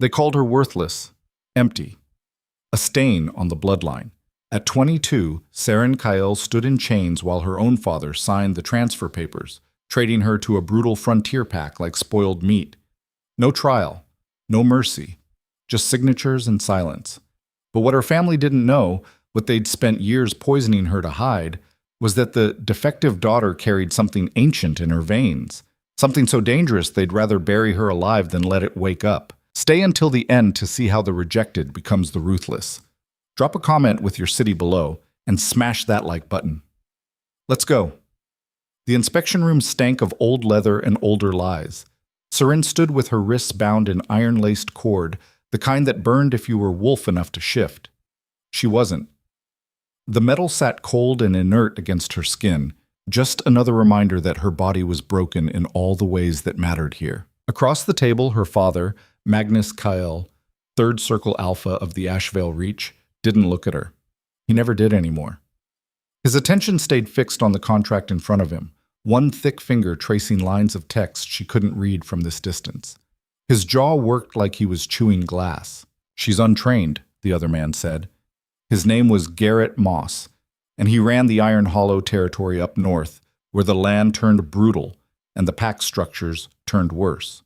They called her worthless, empty, a stain on the bloodline. At 22, Seren Kyle stood in chains while her own father signed the transfer papers, trading her to a brutal frontier pack like spoiled meat. No trial, no mercy, just signatures and silence. But what her family didn't know, what they'd spent years poisoning her to hide, was that the defective daughter carried something ancient in her veins, something so dangerous they'd rather bury her alive than let it wake up. Stay until the end to see how the rejected becomes the ruthless. Drop a comment with your city below and smash that like button. Let's go. The inspection room stank of old leather and older lies. Seren stood with her wrists bound in iron-laced cord, the kind that burned if you were wolf enough to shift. She wasn't. The metal sat cold and inert against her skin, just another reminder that her body was broken in all the ways that mattered here. Across the table, her father, Magnus Kyle, Third Circle Alpha of the Ashvale Reach, didn't look at her. He never did anymore. His attention stayed fixed on the contract in front of him, one thick finger tracing lines of text she couldn't read from this distance. His jaw worked like he was chewing glass. "She's untrained," the other man said. His name was Garrett Moss, and he ran the Iron Hollow territory up north, where the land turned brutal and the pack structures turned worse.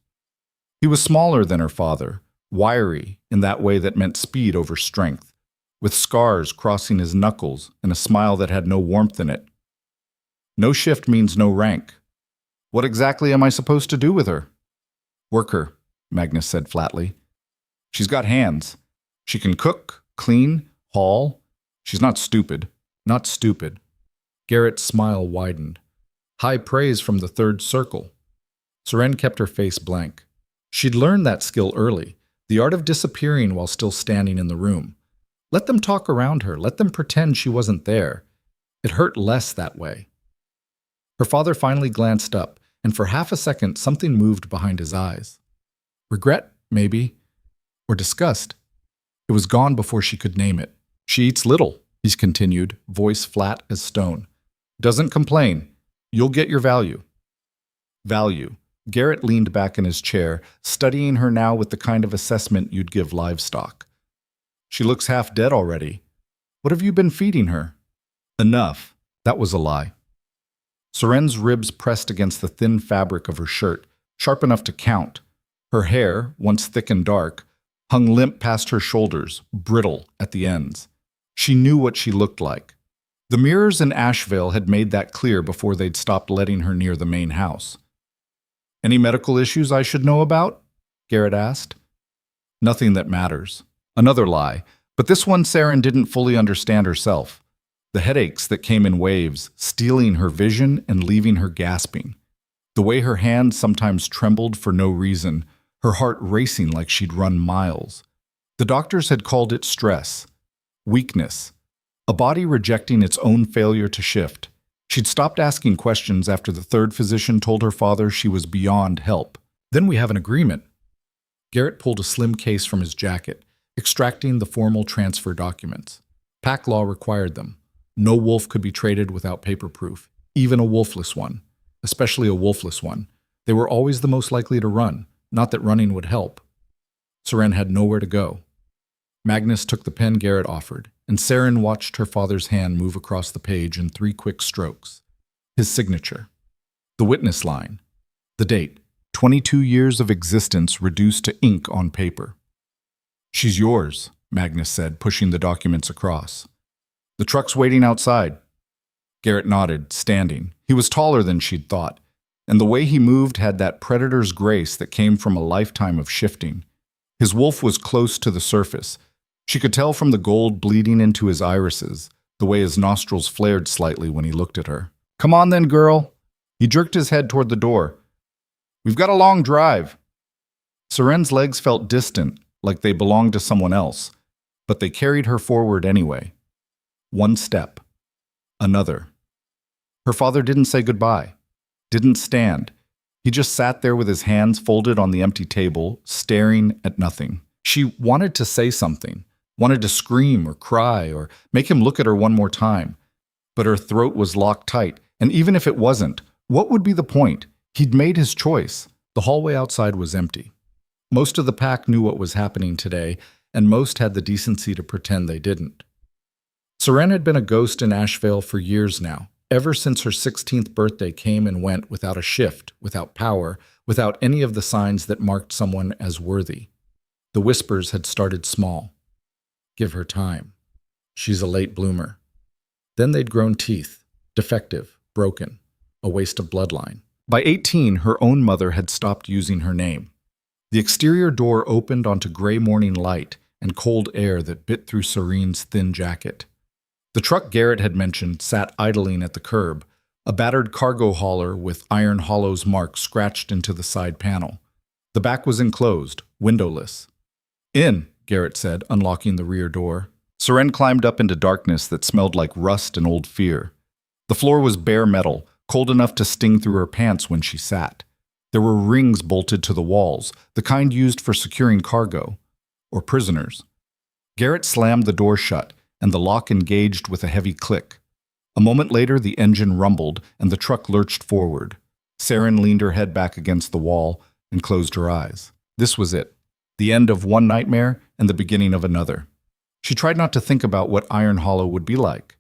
He was smaller than her father, wiry in that way that meant speed over strength, with scars crossing his knuckles and a smile that had no warmth in it. No shift means no rank. What exactly am I supposed to do with her? Work her, Magnus said flatly. She's got hands. She can cook, clean, haul. She's not stupid. Not stupid. Garrett's smile widened. High praise from the third circle. Seren kept her face blank. She'd learned that skill early, the art of disappearing while still standing in the room. Let them talk around her. Let them pretend she wasn't there. It hurt less that way. Her father finally glanced up, and for half a second something moved behind his eyes. Regret, maybe, or disgust. It was gone before she could name it. She eats little, he continued, voice flat as stone. Doesn't complain. You'll get your value. Value. Garrett leaned back in his chair, studying her now with the kind of assessment you'd give livestock. She looks half dead already. What have you been feeding her? Enough. That was a lie. Seren's ribs pressed against the thin fabric of her shirt, sharp enough to count. Her hair, once thick and dark, hung limp past her shoulders, brittle at the ends. She knew what she looked like. The mirrors in Ashvale had made that clear before they'd stopped letting her near the main house. Any medical issues I should know about? Garrett asked. Nothing that matters. Another lie, but this one Seren didn't fully understand herself. The headaches that came in waves, stealing her vision and leaving her gasping. The way her hands sometimes trembled for no reason, her heart racing like she'd run miles. The doctors had called it stress, weakness, a body rejecting its own failure to shift. She'd stopped asking questions after the third physician told her father she was beyond help. Then we have an agreement. Garrett pulled a slim case from his jacket, extracting the formal transfer documents. Pack law required them. No wolf could be traded without paper proof, even a wolfless one, especially a wolfless one. They were always the most likely to run, not that running would help. Seren had nowhere to go. Magnus took the pen Garrett offered, and Seren watched her father's hand move across the page in 3 quick strokes. His signature. The witness line. The date. 22 years of existence reduced to ink on paper. She's yours, Magnus said, pushing the documents across. The truck's waiting outside. Garrett nodded, standing. He was taller than she'd thought, and the way he moved had that predator's grace that came from a lifetime of shifting. His wolf was close to the surface. She could tell from the gold bleeding into his irises, the way his nostrils flared slightly when he looked at her. Come on then, girl. He jerked his head toward the door. We've got a long drive. Seren's legs felt distant, like they belonged to someone else, but they carried her forward anyway. One step. Another. Her father didn't say goodbye, didn't stand. He just sat there with his hands folded on the empty table, staring at nothing. She wanted to say something, wanted to scream or cry or make him look at her one more time. But her throat was locked tight, and even if it wasn't, what would be the point? He'd made his choice. The hallway outside was empty. Most of the pack knew what was happening today, and most had the decency to pretend they didn't. Seren had been a ghost in Asheville for years now, ever since her 16th birthday came and went without a shift, without power, without any of the signs that marked someone as worthy. The whispers had started small. Give her time. She's a late bloomer. Then they'd grown teeth, defective, broken, a waste of bloodline. By 18, her own mother had stopped using her name. The exterior door opened onto gray morning light and cold air that bit through Serene's thin jacket. The truck Garrett had mentioned sat idling at the curb, a battered cargo hauler with Iron Hollow's mark scratched into the side panel. The back was enclosed, windowless. In, Garrett said, unlocking the rear door. Seren climbed up into darkness that smelled like rust and old fear. The floor was bare metal, cold enough to sting through her pants when she sat. There were rings bolted to the walls, the kind used for securing cargo, or prisoners. Garrett slammed the door shut, and the lock engaged with a heavy click. A moment later, the engine rumbled, and the truck lurched forward. Seren leaned her head back against the wall and closed her eyes. This was it. The end of one nightmare and the beginning of another. She tried not to think about what Iron Hollow would be like.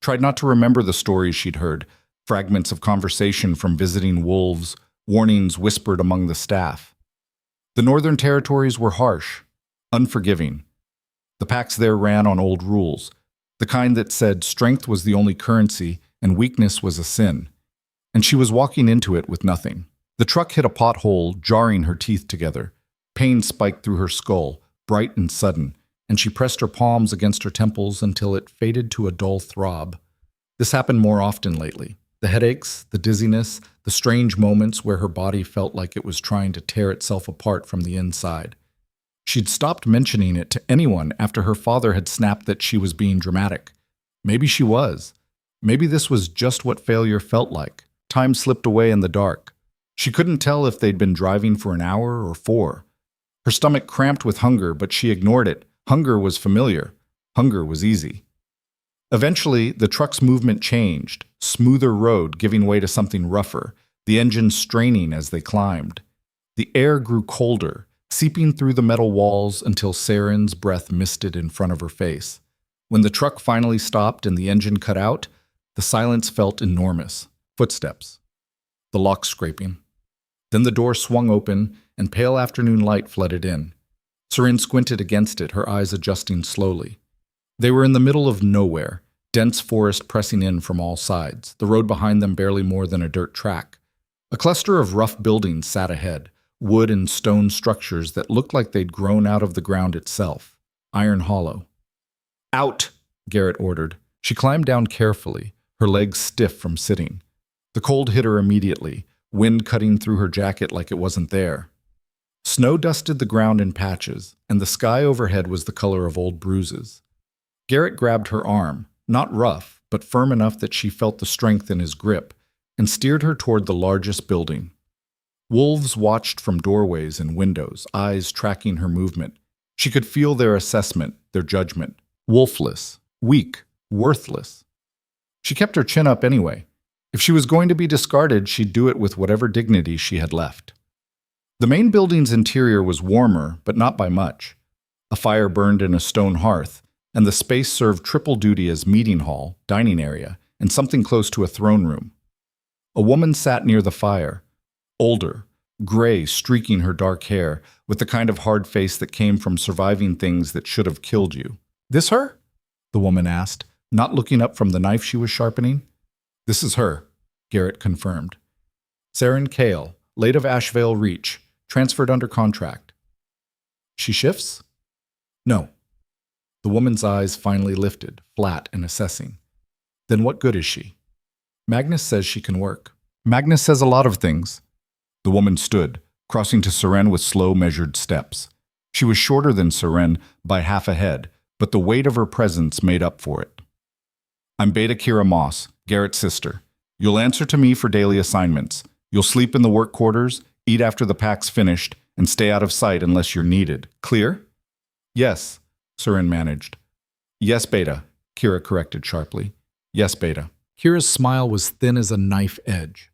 Tried not to remember the stories she'd heard, fragments of conversation from visiting wolves, warnings whispered among the staff. The Northern Territories were harsh, unforgiving. The packs there ran on old rules, the kind that said strength was the only currency and weakness was a sin. And she was walking into it with nothing. The truck hit a pothole, jarring her teeth together. Pain spiked through her skull, bright and sudden, and she pressed her palms against her temples until it faded to a dull throb. This happened more often lately. The headaches, the dizziness, the strange moments where her body felt like it was trying to tear itself apart from the inside. She'd stopped mentioning it to anyone after her father had snapped that she was being dramatic. Maybe she was. Maybe this was just what failure felt like. Time slipped away in the dark. She couldn't tell if they'd been driving for an hour or 4. Her stomach cramped with hunger, but she ignored it. Hunger was familiar. Hunger was easy. Eventually, the truck's movement changed, smoother road giving way to something rougher, the engine straining as they climbed. The air grew colder, seeping through the metal walls until Seren's breath misted in front of her face. When the truck finally stopped and the engine cut out, the silence felt enormous. Footsteps. The lock scraping. Then the door swung open, and pale afternoon light flooded in. Seren squinted against it, her eyes adjusting slowly. They were in the middle of nowhere, dense forest pressing in from all sides, the road behind them barely more than a dirt track. A cluster of rough buildings sat ahead, wood and stone structures that looked like they'd grown out of the ground itself. Iron Hollow. Out, Garrett ordered. She climbed down carefully, her legs stiff from sitting. The cold hit her immediately, wind cutting through her jacket like it wasn't there. Snow dusted the ground in patches, and the sky overhead was the color of old bruises. Garrett grabbed her arm, not rough, but firm enough that she felt the strength in his grip, and steered her toward the largest building. Wolves watched from doorways and windows, eyes tracking her movement. She could feel their assessment, their judgment. Wolfless, weak, worthless. She kept her chin up anyway. If she was going to be discarded, she'd do it with whatever dignity she had left. The main building's interior was warmer, but not by much. A fire burned in a stone hearth, and the space served triple duty as meeting hall, dining area, and something close to a throne room. A woman sat near the fire, older, gray streaking her dark hair, with the kind of hard face that came from surviving things that should have killed you. "This her?" the woman asked, not looking up from the knife she was sharpening. "This is her," Garrett confirmed. Seren Kale, late of Asheville Reach, transferred under contract. "She shifts?" "No." The woman's eyes finally lifted, flat and assessing. "Then what good is she?" "Magnus says she can work." "Magnus says a lot of things." The woman stood, crossing to Seren with slow, measured steps. She was shorter than Seren by half a head, but the weight of her presence made up for it. "I'm Beta Kira Moss, Garrett's sister. You'll answer to me for daily assignments. You'll sleep in the work quarters, eat after the pack's finished, and stay out of sight unless you're needed. Clear?" "Yes," Seren managed. "Yes, Beta," Kira corrected sharply. "Yes, Beta." Kira's smile was thin as a knife edge.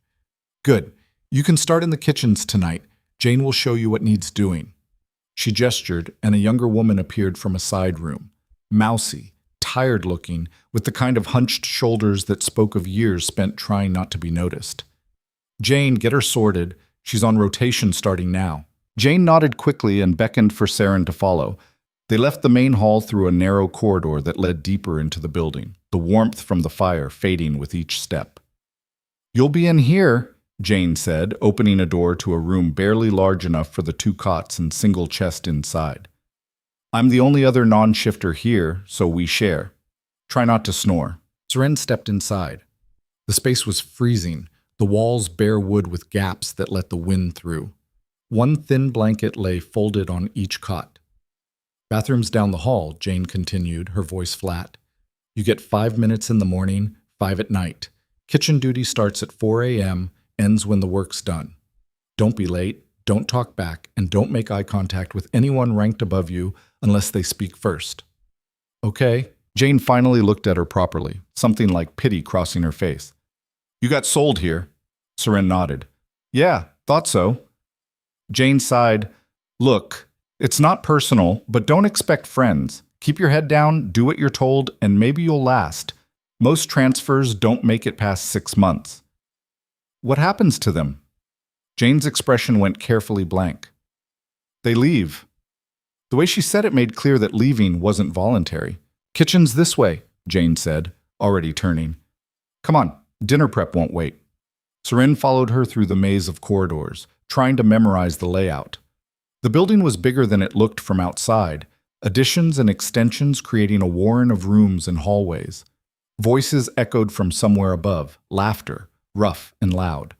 "Good. You can start in the kitchens tonight. Jane will show you what needs doing." She gestured, and a younger woman appeared from a side room. Mousy, tired-looking, with the kind of hunched shoulders that spoke of years spent trying not to be noticed. "Jane, get her sorted. She's on rotation starting now." Jane nodded quickly and beckoned for Seren to follow. They left the main hall through a narrow corridor that led deeper into the building, the warmth from the fire fading with each step. "You'll be in here," Jane said, opening a door to a room barely large enough for the 2 cots and single chest inside. "I'm the only other non-shifter here, so we share. Try not to snore." Seren stepped inside. The space was freezing, the walls bare wood with gaps that let the wind through. One thin blanket lay folded on each cot. "Bathrooms down the hall," Jane continued, her voice flat. "You get 5 minutes in the morning, 5 at night. Kitchen duty starts at 4 a.m., ends when the work's done. Don't be late, don't talk back, and don't make eye contact with anyone ranked above you unless they speak first." "Okay." Jane finally looked at her properly, something like pity crossing her face. "You got sold here." Seren nodded. "Yeah, thought so." Jane sighed. "Look, it's not personal, but don't expect friends. Keep your head down, do what you're told, and maybe you'll last. Most transfers don't make it past 6 months." "What happens to them?" Jane's expression went carefully blank. "They leave." The way she said it made clear that leaving wasn't voluntary. "Kitchen's this way," Jane said, already turning. "Come on, dinner prep won't wait." Seren followed her through the maze of corridors, trying to memorize the layout. The building was bigger than it looked from outside, additions and extensions creating a warren of rooms and hallways. Voices echoed from somewhere above, laughter, rough and loud.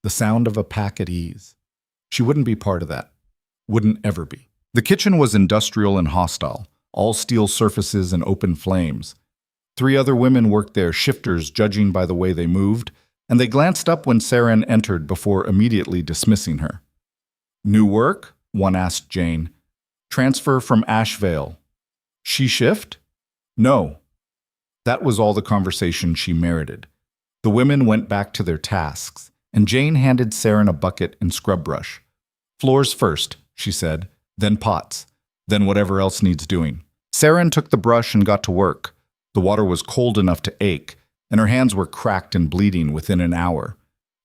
The sound of a pack at ease. She wouldn't be part of that. Wouldn't ever be. The kitchen was industrial and hostile, all steel surfaces and open flames. 3 other women worked there, shifters judging by the way they moved, and they glanced up when Seren entered before immediately dismissing her. "New work?" one asked Jane. "Transfer from Ashvale." "She shift?" "No." That was all the conversation she merited. The women went back to their tasks, and Jane handed Seren a bucket and scrub brush. "Floors first," she said, "then pots, then whatever else needs doing." Seren took the brush and got to work. The water was cold enough to ache, and her hands were cracked and bleeding within an hour.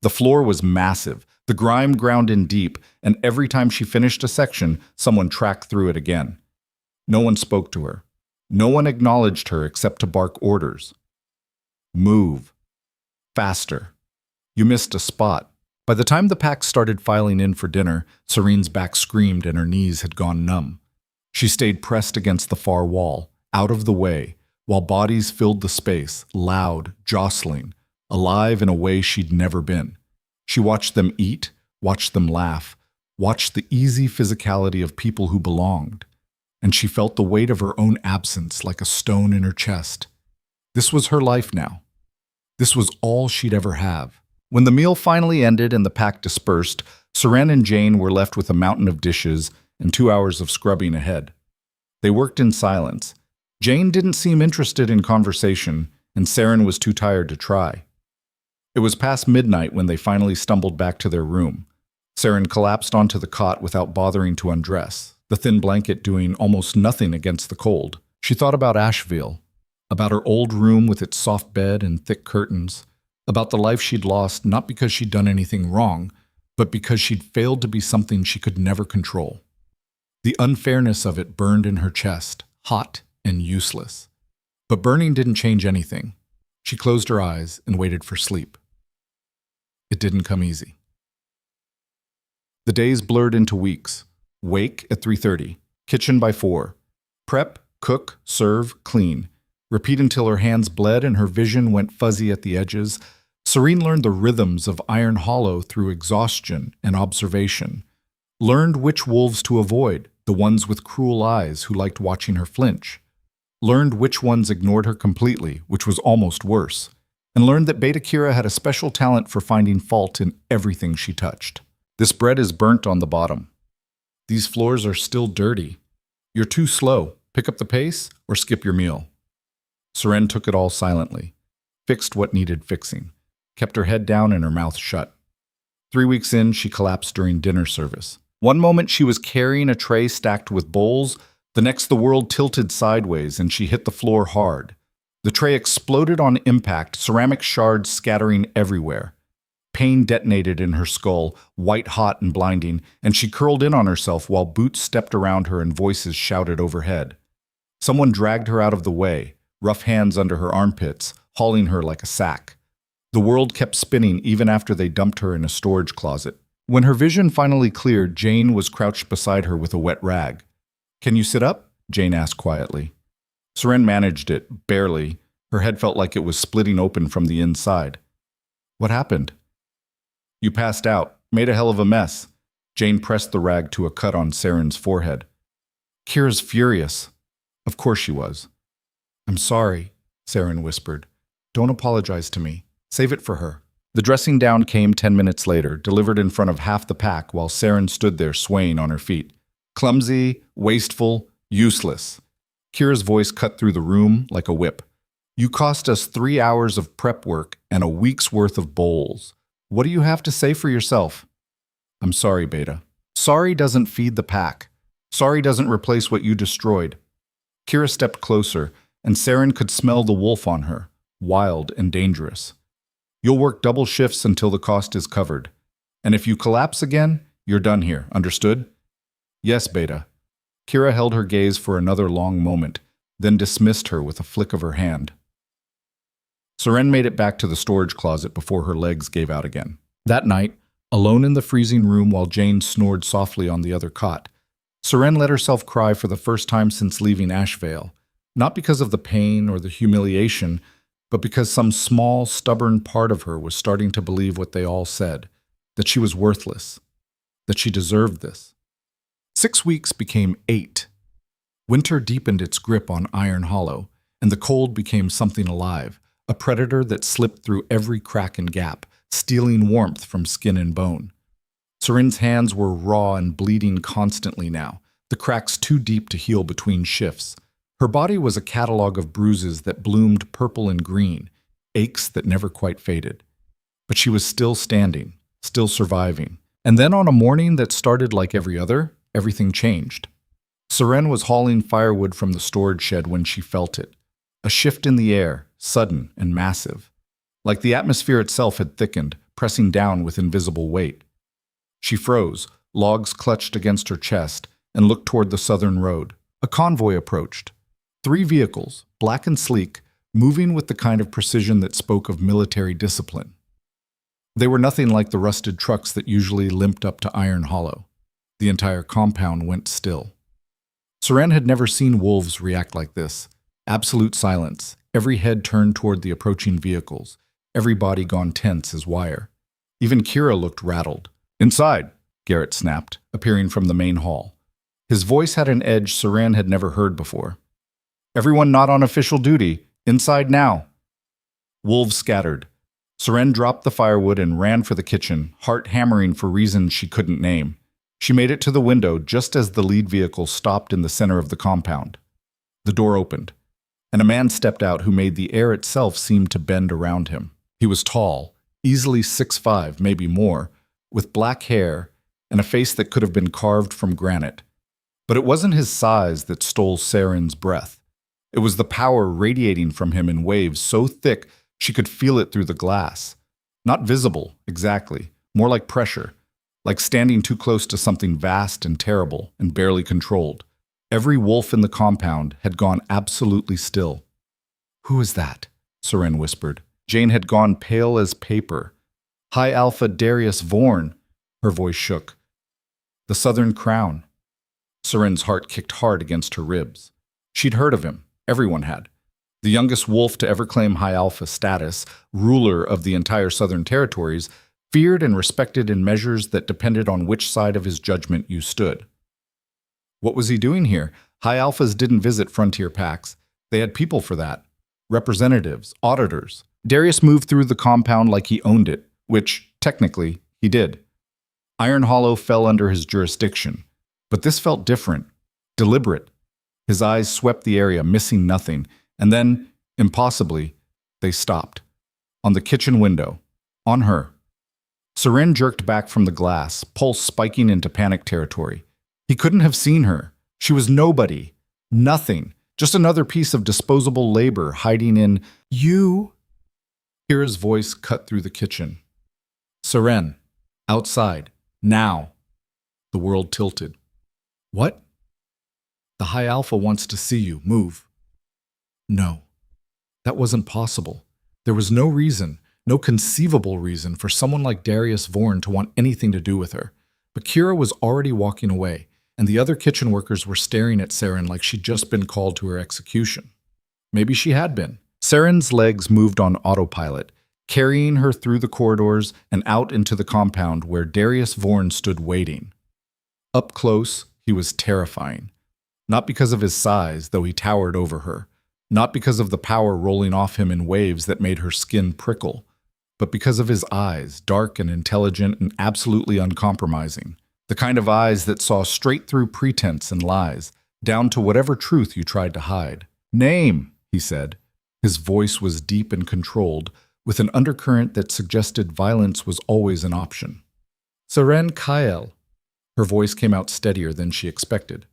The floor was massive, the grime ground in deep, and every time she finished a section, someone tracked through it again. No one spoke to her. No one acknowledged her except to bark orders. "Move. Faster. You missed a spot." By the time the pack started filing in for dinner, Serene's back screamed and her knees had gone numb. She stayed pressed against the far wall, out of the way, while bodies filled the space, loud, jostling, alive in a way she'd never been. She watched them eat, watched them laugh, watched the easy physicality of people who belonged, and she felt the weight of her own absence like a stone in her chest. This was her life now. This was all she'd ever have. When the meal finally ended and the pack dispersed, Seren and Jane were left with a mountain of dishes and 2 hours of scrubbing ahead. They worked in silence. Jane didn't seem interested in conversation, and Seren was too tired to try. It was past midnight when they finally stumbled back to their room. Seren collapsed onto the cot without bothering to undress, the thin blanket doing almost nothing against the cold. She thought about Asheville, about her old room with its soft bed and thick curtains, about the life she'd lost not because she'd done anything wrong, but because she'd failed to be something she could never control. The unfairness of it burned in her chest, hot and useless. But burning didn't change anything. She closed her eyes and waited for sleep. It didn't come easy. The days blurred into weeks. Wake at 3:30, kitchen by 4. Prep, cook, serve, clean. Repeat until her hands bled and her vision went fuzzy at the edges. Seren learned the rhythms of Iron Hollow through exhaustion and observation. Learned which wolves to avoid, the ones with cruel eyes who liked watching her flinch. Learned which ones ignored her completely, which was almost worse. And learned that Beta Kira had a special talent for finding fault in everything she touched. This bread is burnt on the bottom. These floors are still dirty. You're too slow. Pick up the pace or skip your meal. Seren took it all silently, fixed what needed fixing, kept her head down and her mouth shut. 3 weeks in, she collapsed during dinner service. One moment she was carrying a tray stacked with bowls, the next the world tilted sideways and she hit the floor hard. The tray exploded on impact, ceramic shards scattering everywhere. Pain detonated in her skull, white hot and blinding, and she curled in on herself while boots stepped around her and voices shouted overhead. Someone dragged her out of the way, rough hands under her armpits, hauling her like a sack. The world kept spinning even after they dumped her in a storage closet. When her vision finally cleared, Jane was crouched beside her with a wet rag. "Can you sit up?" Jane asked quietly. Seren managed it, barely. Her head felt like it was splitting open from the inside. "What happened?" "You passed out. Made a hell of a mess." Jane pressed the rag to a cut on Seren's forehead. "Kira's furious." Of course she was. "I'm sorry," Seren whispered. "Don't apologize to me. Save it for her." The dressing down came 10 minutes later, delivered in front of half the pack while Seren stood there swaying on her feet. Clumsy, wasteful, useless. Kira's voice cut through the room like a whip. "You cost us 3 hours of prep work and a week's worth of bowls. What do you have to say for yourself?" "I'm sorry, Beta. Sorry doesn't feed the pack. Sorry doesn't replace what you destroyed." Kira stepped closer, and Seren could smell the wolf on her, wild and dangerous. "You'll work double shifts until the cost is covered. And if you collapse again, you're done here, understood?" "Yes, Beta." Kira held her gaze for another long moment, then dismissed her with a flick of her hand. Seren made it back to the storage closet before her legs gave out again. That night, alone in the freezing room while Jane snored softly on the other cot, Seren let herself cry for the first time since leaving Ashvale, not because of the pain or the humiliation, but because some small, stubborn part of her was starting to believe what they all said, that she was worthless, that she deserved this. 6 weeks became 8. Winter deepened its grip on Iron Hollow, and the cold became something alive, a predator that slipped through every crack and gap, stealing warmth from skin and bone. Seren's hands were raw and bleeding constantly now, the cracks too deep to heal between shifts. Her body was a catalog of bruises that bloomed purple and green, aches that never quite faded. But she was still standing, still surviving. And then on a morning that started like every other, everything changed. Seren was hauling firewood from the storage shed when she felt it. A shift in the air, sudden and massive. Like the atmosphere itself had thickened, pressing down with invisible weight. She froze, logs clutched against her chest, and looked toward the southern road. A convoy approached. 3 vehicles, black and sleek, moving with the kind of precision that spoke of military discipline. They were nothing like the rusted trucks that usually limped up to Iron Hollow. The entire compound went still. Seren had never seen wolves react like this. Absolute silence, every head turned toward the approaching vehicles, every body gone tense as wire. Even Kira looked rattled. "Inside," Garrett snapped, appearing from the main hall. His voice had an edge Seren had never heard before. "Everyone not on official duty. Inside now." Wolves scattered. Seren dropped the firewood and ran for the kitchen, heart hammering for reasons she couldn't name. She made it to the window just as the lead vehicle stopped in the center of the compound. The door opened, and a man stepped out who made the air itself seem to bend around him. He was tall, easily 6'5", maybe more, with black hair and a face that could have been carved from granite. But it wasn't his size that stole Seren's breath. It was the power radiating from him in waves so thick she could feel it through the glass. Not visible, exactly, more like pressure, like standing too close to something vast and terrible and barely controlled. Every wolf in the compound had gone absolutely still. "Who is that?" Seren whispered. Jane had gone pale as paper. "High Alpha Darius Vorn," her voice shook. "The Southern Crown." Seren's heart kicked hard against her ribs. She'd heard of him. Everyone had. The youngest wolf to ever claim High Alpha status, ruler of the entire Southern Territories, feared and respected in measures that depended on which side of his judgment you stood. What was he doing here? High Alphas didn't visit frontier packs. They had people for that. Representatives, auditors. Darius moved through the compound like he owned it, which, technically, he did. Iron Hollow fell under his jurisdiction. But this felt different, deliberate. His eyes swept the area, missing nothing, and then, impossibly, they stopped. On the kitchen window. On her. Seren jerked back from the glass, pulse spiking into panic territory. He couldn't have seen her. She was nobody. Nothing. Just another piece of disposable labor hiding in you. Kira's voice cut through the kitchen. Seren, outside, now. The world tilted. What? The High Alpha wants to see you. Move. No. That wasn't possible. There was no reason, no conceivable reason for someone like Darius Vorn to want anything to do with her. But Kira was already walking away, and the other kitchen workers were staring at Seren like she'd just been called to her execution. Maybe she had been. Seren's legs moved on autopilot, carrying her through the corridors and out into the compound where Darius Vorn stood waiting. Up close, he was terrifying. Not because of his size, though he towered over her. Not because of the power rolling off him in waves that made her skin prickle, but because of his eyes, dark and intelligent and absolutely uncompromising. The kind of eyes that saw straight through pretense and lies, down to whatever truth you tried to hide. Name, he said. His voice was deep and controlled, with an undercurrent that suggested violence was always an option. Seren Kyle. Her voice came out steadier than she expected.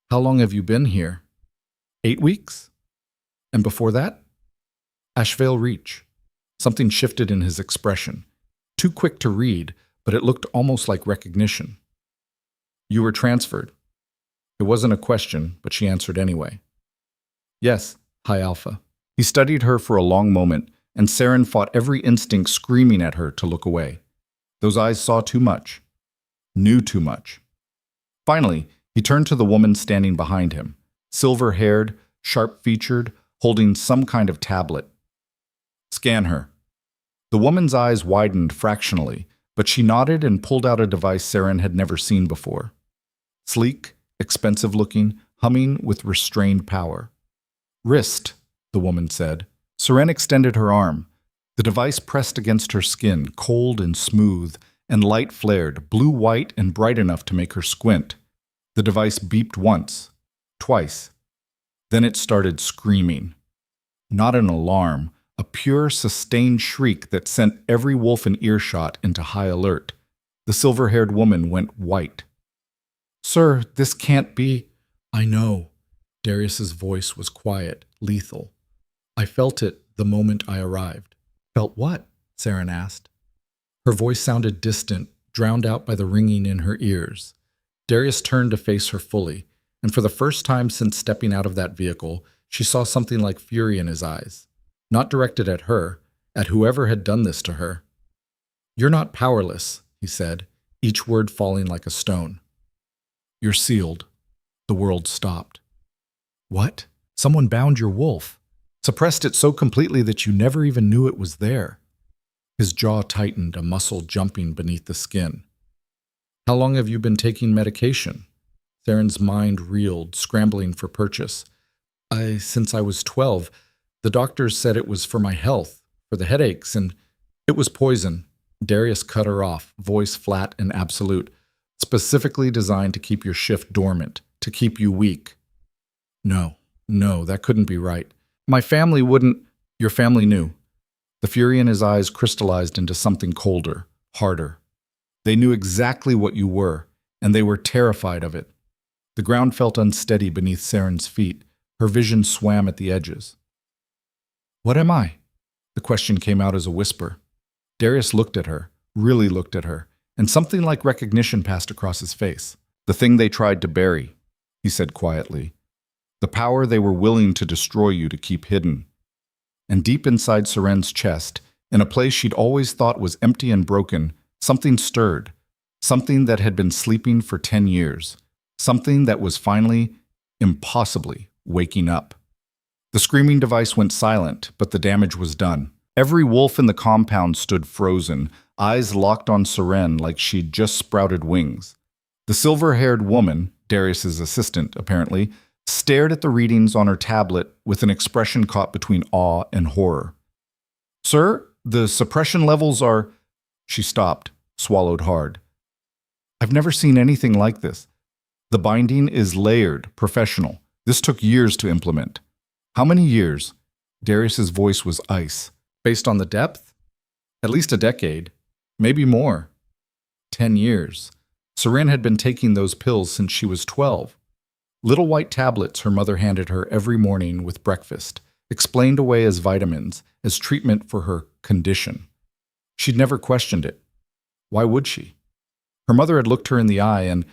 How long have you been here? 8 weeks? And before that? Ashvale Reach. Something shifted in his expression. Too quick to read, but it looked almost like recognition. You were transferred. It wasn't a question, but she answered anyway. Yes, High Alpha. He studied her for a long moment, and Seren fought every instinct screaming at her to look away. Those eyes saw too much. Knew too much. Finally, he turned to the woman standing behind him, silver-haired, sharp-featured, holding some kind of tablet. Scan her. The woman's eyes widened fractionally, but she nodded and pulled out a device Seren had never seen before. Sleek, expensive-looking, humming with restrained power. Wrist, the woman said. Seren extended her arm. The device pressed against her skin, cold and smooth, and light flared, blue-white and bright enough to make her squint. The device beeped once, twice. Then it started screaming. Not an alarm, a pure, sustained shriek that sent every wolf in earshot into high alert. The silver-haired woman went white. Sir, this can't be. I know. Darius's voice was quiet, lethal. I felt it the moment I arrived. Felt what? Seren asked. Her voice sounded distant, drowned out by the ringing in her ears. Darius turned to face her fully, and for the first time since stepping out of that vehicle, she saw something like fury in his eyes. Not directed at her, at whoever had done this to her. You're not powerless, he said, each word falling like a stone. You're sealed. The world stopped. What? Someone bound your wolf. Suppressed it so completely that you never even knew it was there. His jaw tightened, a muscle jumping beneath the skin. How long have you been taking medication? Seren's mind reeled, scrambling for purchase. Since I was 12. The doctors said it was for my health, for the headaches, and it was poison. Darius cut her off, voice flat and absolute, specifically designed to keep your shift dormant, to keep you weak. No, that couldn't be right. My family wouldn't. Your family knew. The fury in his eyes crystallized into something colder, harder. They knew exactly what you were, and they were terrified of it. The ground felt unsteady beneath Seren's feet. Her vision swam at the edges. What am I? The question came out as a whisper. Darius looked at her, really looked at her, and something like recognition passed across his face. The thing they tried to bury, he said quietly. The power they were willing to destroy you to keep hidden. And deep inside Seren's chest, in a place she'd always thought was empty and broken, something stirred. Something that had been sleeping for 10 years. Something that was finally, impossibly, waking up. The screaming device went silent, but the damage was done. Every wolf in the compound stood frozen, eyes locked on Seren like she'd just sprouted wings. The silver-haired woman, Darius's assistant apparently, stared at the readings on her tablet with an expression caught between awe and horror. Sir, the suppression levels are... She stopped, swallowed hard. I've never seen anything like this. The binding is layered, professional. This took years to implement. How many years? Darius's voice was ice. Based on the depth? At least a decade. Maybe more. 10 years. Seren had been taking those pills since she was 12. Little white tablets her mother handed her every morning with breakfast, explained away as vitamins, as treatment for her condition. She'd never questioned it. Why would she? Her mother had looked her in the eye, and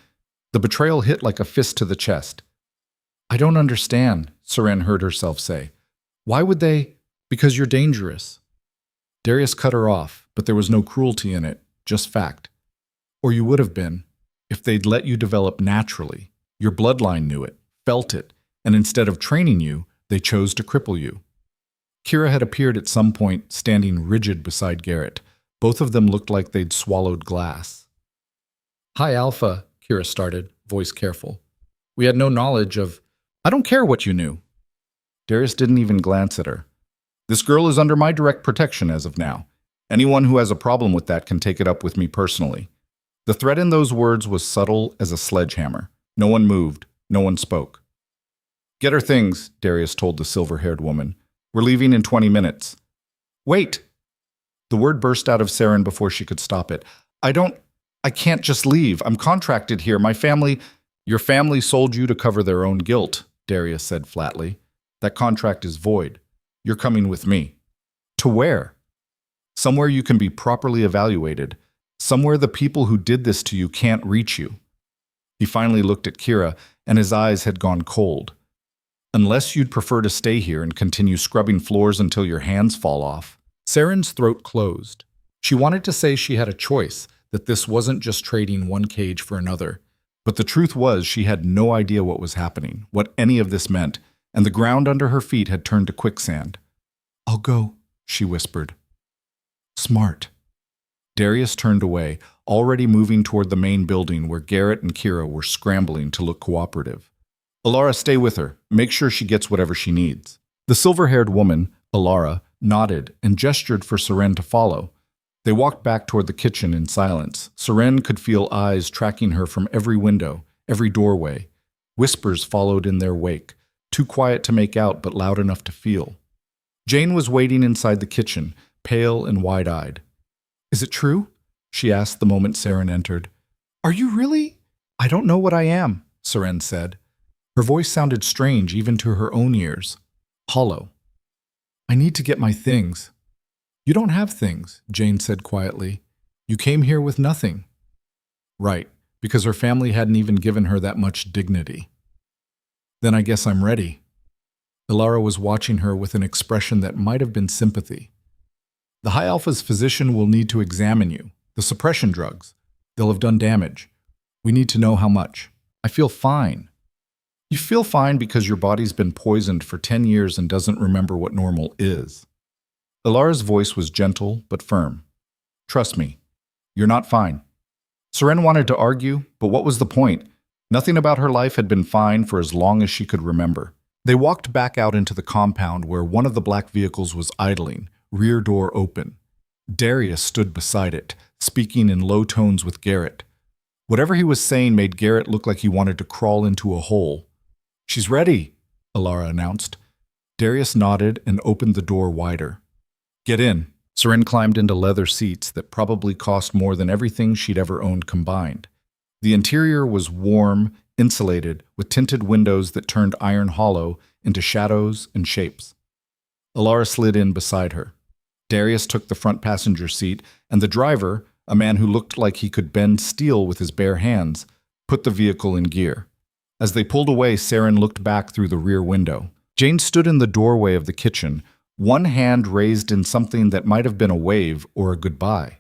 the betrayal hit like a fist to the chest. I don't understand, Seren heard herself say. Why would they? Because you're dangerous. Darius cut her off, but there was no cruelty in it, just fact. Or you would have been, if they'd let you develop naturally. Your bloodline knew it, felt it, and instead of training you, they chose to cripple you. Kira had appeared at some point, standing rigid beside Garrett. Both of them looked like they'd swallowed glass. Hi, Alpha, Kira started, voice careful. We had no knowledge of... I don't care what you knew. Darius didn't even glance at her. This girl is under my direct protection as of now. Anyone who has a problem with that can take it up with me personally. The threat in those words was subtle as a sledgehammer. No one moved. No one spoke. Get her things, Darius told the silver-haired woman. We're leaving in 20 minutes. Wait! The word burst out of Seren before she could stop it. I can't just leave. I'm contracted here. My family... Your family sold you to cover their own guilt, Darius said flatly. That contract is void. You're coming with me. To where? Somewhere you can be properly evaluated. Somewhere the people who did this to you can't reach you. He finally looked at Kira, and his eyes had gone cold. Unless you'd prefer to stay here and continue scrubbing floors until your hands fall off. Seren's throat closed. She wanted to say she had a choice, that this wasn't just trading one cage for another. But the truth was she had no idea what was happening, what any of this meant, and the ground under her feet had turned to quicksand. I'll go, she whispered. Smart. Darius turned away, already moving toward the main building where Garrett and Kira were scrambling to look cooperative. Alara, stay with her. Make sure she gets whatever she needs. The silver-haired woman, Alara, nodded and gestured for Seren to follow. They walked back toward the kitchen in silence. Seren could feel eyes tracking her from every window, every doorway. Whispers followed in their wake, too quiet to make out but loud enough to feel. Jane was waiting inside the kitchen, pale and wide-eyed. Is it true? She asked the moment Seren entered. Are you really? I don't know what I am, Seren said. Her voice sounded strange even to her own ears. Hollow. I need to get my things. You don't have things, Jane said quietly. You came here with nothing. Right, because her family hadn't even given her that much dignity. Then I guess I'm ready. Ilara was watching her with an expression that might have been sympathy. The High Alpha's physician will need to examine you. The suppression drugs. They'll have done damage. We need to know how much. I feel fine. You feel fine because your body's been poisoned for 10 years and doesn't remember what normal is. Ilara's voice was gentle but firm. Trust me, you're not fine. Seren wanted to argue, but what was the point? Nothing about her life had been fine for as long as she could remember. They walked back out into the compound where one of the black vehicles was idling, rear door open. Darius stood beside it, speaking in low tones with Garrett. Whatever he was saying made Garrett look like he wanted to crawl into a hole. She's ready, Ilara announced. Darius nodded and opened the door wider. Get in. Seren climbed into leather seats that probably cost more than everything she'd ever owned combined. The interior was warm, insulated, with tinted windows that turned iron hollow into shadows and shapes. Ilara slid in beside her. Darius took the front passenger seat, and the driver, a man who looked like he could bend steel with his bare hands, put the vehicle in gear. As they pulled away, Seren looked back through the rear window. Jane stood in the doorway of the kitchen, one hand raised in something that might have been a wave or a goodbye.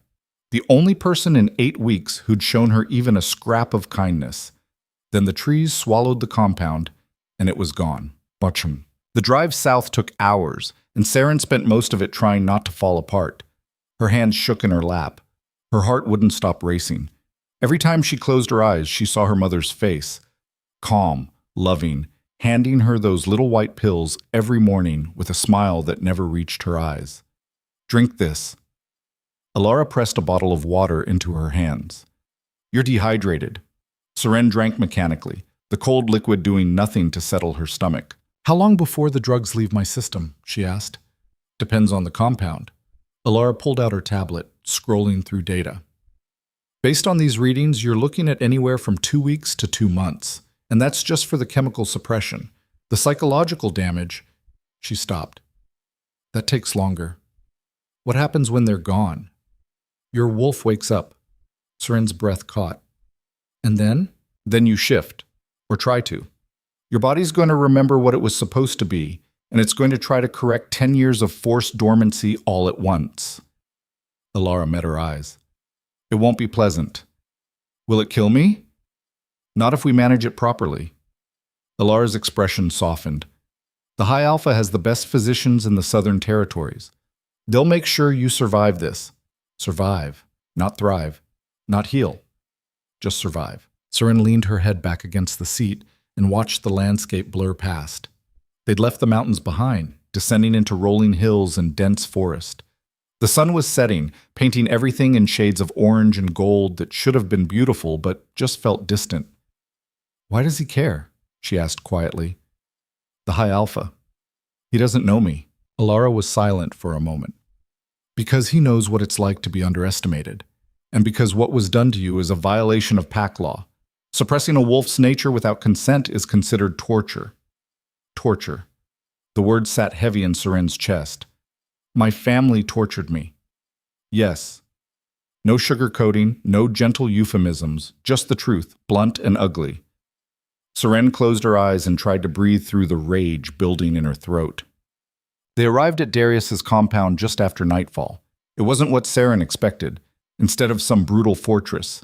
The only person in 8 weeks who'd shown her even a scrap of kindness. Then the trees swallowed the compound, and it was gone. Butchum. The drive south took hours, and Seren spent most of it trying not to fall apart. Her hands shook in her lap. Her heart wouldn't stop racing. Every time she closed her eyes, she saw her mother's face. Calm, loving, handing her those little white pills every morning with a smile that never reached her eyes. Drink this. Ilara pressed a bottle of water into her hands. You're dehydrated. Seren drank mechanically, the cold liquid doing nothing to settle her stomach. How long before the drugs leave my system? She asked. Depends on the compound. Alara pulled out her tablet, scrolling through data. Based on these readings, you're looking at anywhere from 2 weeks to 2 months, and that's just for the chemical suppression. The psychological damage, she stopped. That takes longer. What happens when they're gone? Your wolf wakes up. Seren's breath caught. And then? Then you shift, or try to. Your body's going to remember what it was supposed to be, and it's going to try to correct 10 years of forced dormancy all at once. Alara met her eyes. It won't be pleasant. Will it kill me? Not if we manage it properly. Alara's expression softened. The High Alpha has the best physicians in the Southern Territories. They'll make sure you survive this. Survive, not thrive, not heal. Just survive. Seren leaned her head back against the seat and watched the landscape blur past. They'd left the mountains behind, descending into rolling hills and dense forest. The sun was setting, painting everything in shades of orange and gold that should have been beautiful but just felt distant. Why does he care? She asked quietly. The High Alpha. He doesn't know me. Alara was silent for a moment. Because he knows what it's like to be underestimated, and because what was done to you is a violation of pack law. Suppressing a wolf's nature without consent is considered torture. Torture. The word sat heavy in Seren's chest. My family tortured me. Yes. No sugarcoating, no gentle euphemisms, just the truth, blunt and ugly. Seren closed her eyes and tried to breathe through the rage building in her throat. They arrived at Darius's compound just after nightfall. It wasn't what Seren expected. Instead of some brutal fortress,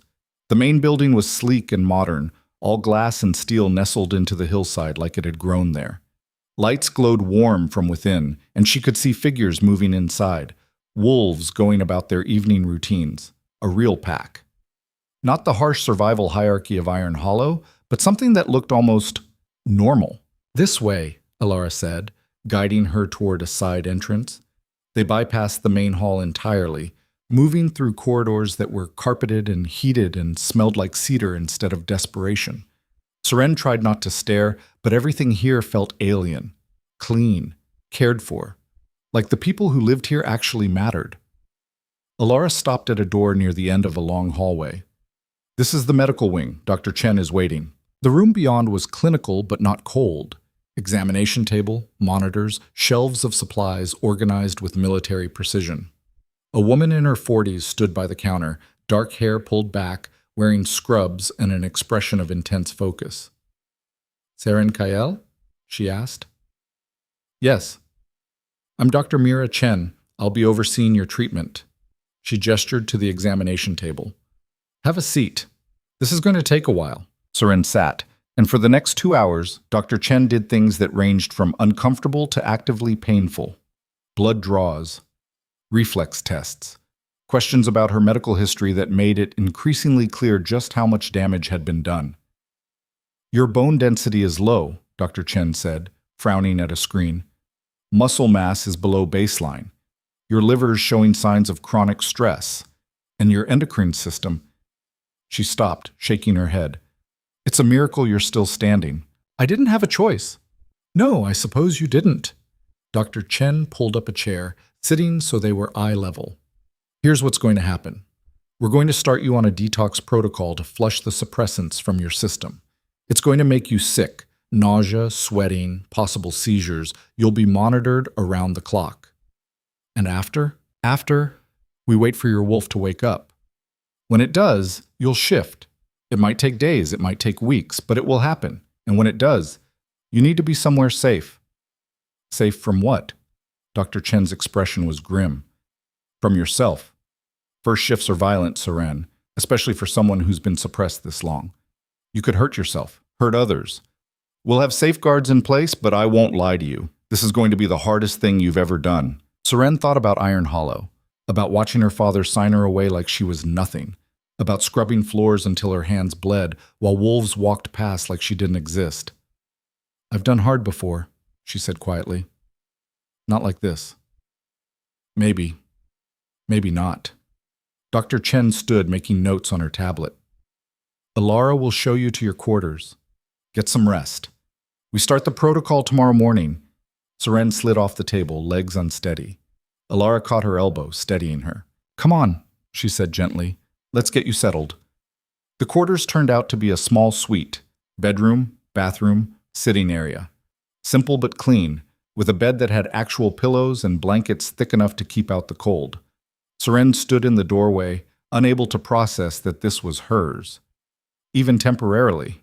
the main building was sleek and modern, all glass and steel nestled into the hillside like it had grown there. Lights glowed warm from within, and she could see figures moving inside, wolves going about their evening routines, a real pack. Not the harsh survival hierarchy of Iron Hollow, but something that looked almost normal. This way, Alara said, guiding her toward a side entrance. They bypassed the main hall entirely, moving through corridors that were carpeted and heated and smelled like cedar instead of desperation. Seren tried not to stare, but everything here felt alien, clean, cared for, like the people who lived here actually mattered. Alara stopped at a door near the end of a long hallway. This is the medical wing. Dr. Chen is waiting. The room beyond was clinical but not cold. Examination table, monitors, shelves of supplies organized with military precision. A woman in her 40s stood by the counter, dark hair pulled back, wearing scrubs and an expression of intense focus. Seren Kyle? She asked. Yes. I'm Dr. Mira Chen. I'll be overseeing your treatment. She gestured to the examination table. Have a seat. This is going to take a while. Seren sat, and for the next 2 hours, Dr. Chen did things that ranged from uncomfortable to actively painful. Blood draws, reflex tests, questions about her medical history that made it increasingly clear just how much damage had been done. Your bone density is low, Dr. Chen said, frowning at a screen. Muscle mass is below baseline. Your liver is showing signs of chronic stress. And your endocrine system. She stopped, shaking her head. It's a miracle you're still standing. I didn't have a choice. No, I suppose you didn't. Dr. Chen pulled up a chair, sitting so they were eye level. Here's what's going to happen. We're going to start you on a detox protocol to flush the suppressants from your system. It's going to make you sick, nausea, sweating, possible seizures. You'll be monitored around the clock. And after, we wait for your wolf to wake up. When it does, you'll shift. It might take days, it might take weeks, but it will happen. And when it does, you need to be somewhere safe. Safe from what? Dr. Chen's expression was grim. From yourself. First shifts are violent, Seren, especially for someone who's been suppressed this long. You could hurt yourself, hurt others. We'll have safeguards in place, but I won't lie to you. This is going to be the hardest thing you've ever done. Seren thought about Iron Hollow, about watching her father sign her away like she was nothing, about scrubbing floors until her hands bled while wolves walked past like she didn't exist. I've done hard before, she said quietly. Not like this. Maybe not. Dr. Chen stood making notes on her tablet. Alara will show you to your quarters. Get some rest. We start the protocol tomorrow morning. Seren slid off the table, legs unsteady. Alara caught her elbow, steadying her. "Come on," she said gently. "Let's get you settled." The quarters turned out to be a small suite: bedroom, bathroom, sitting area. Simple but clean, with a bed that had actual pillows and blankets thick enough to keep out the cold. Seren stood in the doorway, unable to process that this was hers, even temporarily.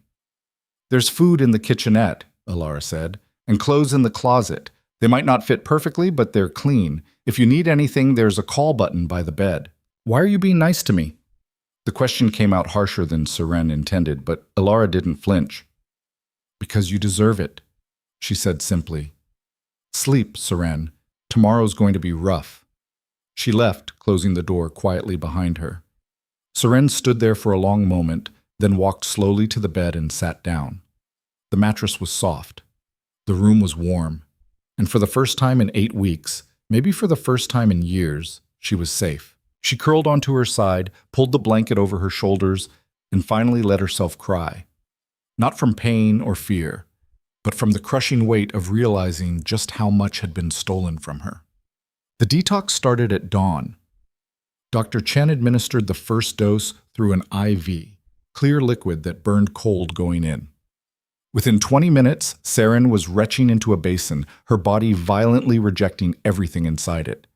"There's food in the kitchenette," Alara said, "and clothes in the closet. They might not fit perfectly, but they're clean. If you need anything, there's a call button by the bed. Why are you being nice to me?" The question came out harsher than Seren intended, but Alara didn't flinch. "Because you deserve it," she said simply. "Sleep, Seren. Tomorrow's going to be rough." She left, closing the door quietly behind her. Seren stood there for a long moment, then walked slowly to the bed and sat down. The mattress was soft. The room was warm. And for the first time in 8 weeks, maybe for the first time in years, she was safe. She curled onto her side, pulled the blanket over her shoulders, and finally let herself cry. Not from pain or fear, but from the crushing weight of realizing just how much had been stolen from her. The detox started at dawn. Dr. Chen administered the first dose through an IV, clear liquid that burned cold going in. Within 20 minutes, Seren was retching into a basin, her body violently rejecting everything inside it.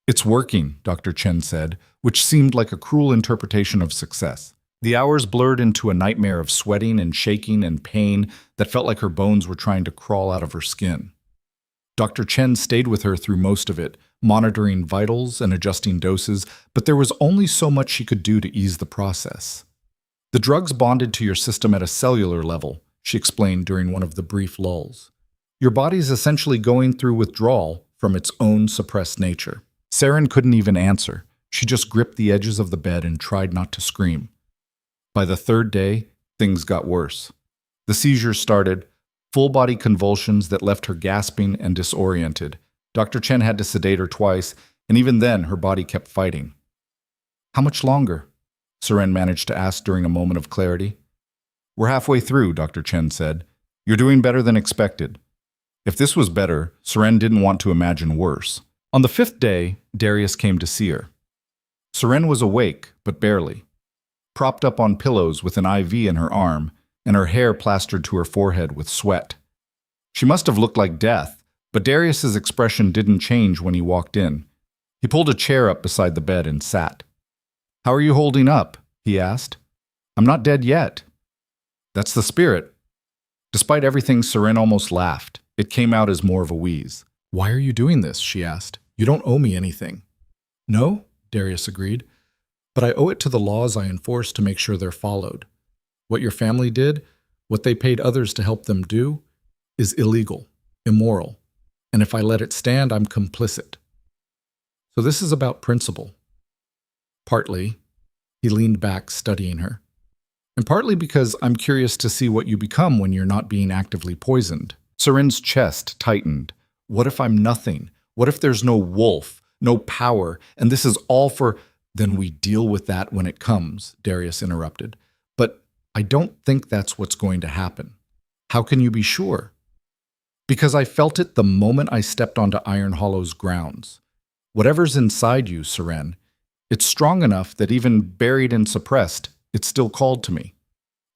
"It's working," Dr. Chen said, which seemed like a cruel interpretation of success. The hours blurred into a nightmare of sweating and shaking and pain that felt like her bones were trying to crawl out of her skin. Dr. Chen stayed with her through most of it, monitoring vitals and adjusting doses, but there was only so much she could do to ease the process. "The drugs bonded to your system at a cellular level," she explained during one of the brief lulls. "Your body's essentially going through withdrawal from its own suppressed nature." Seren couldn't even answer. She just gripped the edges of the bed and tried not to scream. By the 3rd day, things got worse. The seizures started, full-body convulsions that left her gasping and disoriented. Dr. Chen had to sedate her twice, and even then her body kept fighting. "How much longer?" Seren managed to ask during a moment of clarity. "We're halfway through," Dr. Chen said. "You're doing better than expected." If this was better, Seren didn't want to imagine worse. On the 5th day, Darius came to see her. Seren was awake, but barely. Propped up on pillows with an IV in her arm, and her hair plastered to her forehead with sweat. She must have looked like death, but Darius's expression didn't change when he walked in. He pulled a chair up beside the bed and sat. "How are you holding up?" he asked. "I'm not dead yet." "That's the spirit." Despite everything, Seren almost laughed. It came out as more of a wheeze. "Why are you doing this?" she asked. "You don't owe me anything." "No," Darius agreed. "But I owe it to the laws I enforce to make sure they're followed. What your family did, what they paid others to help them do, is illegal, immoral. And if I let it stand, I'm complicit. So this is about principle." "Partly." He leaned back, studying her. "And partly because I'm curious to see what you become when you're not being actively poisoned." Seren's chest tightened. What if I'm nothing? What if there's no wolf, no power, and this is all for— "Then we deal with that when it comes," Darius interrupted. "But I don't think that's what's going to happen." "How can you be sure?" "Because I felt it the moment I stepped onto Iron Hollow's grounds. Whatever's inside you, Seren, it's strong enough that even buried and suppressed, it still called to me."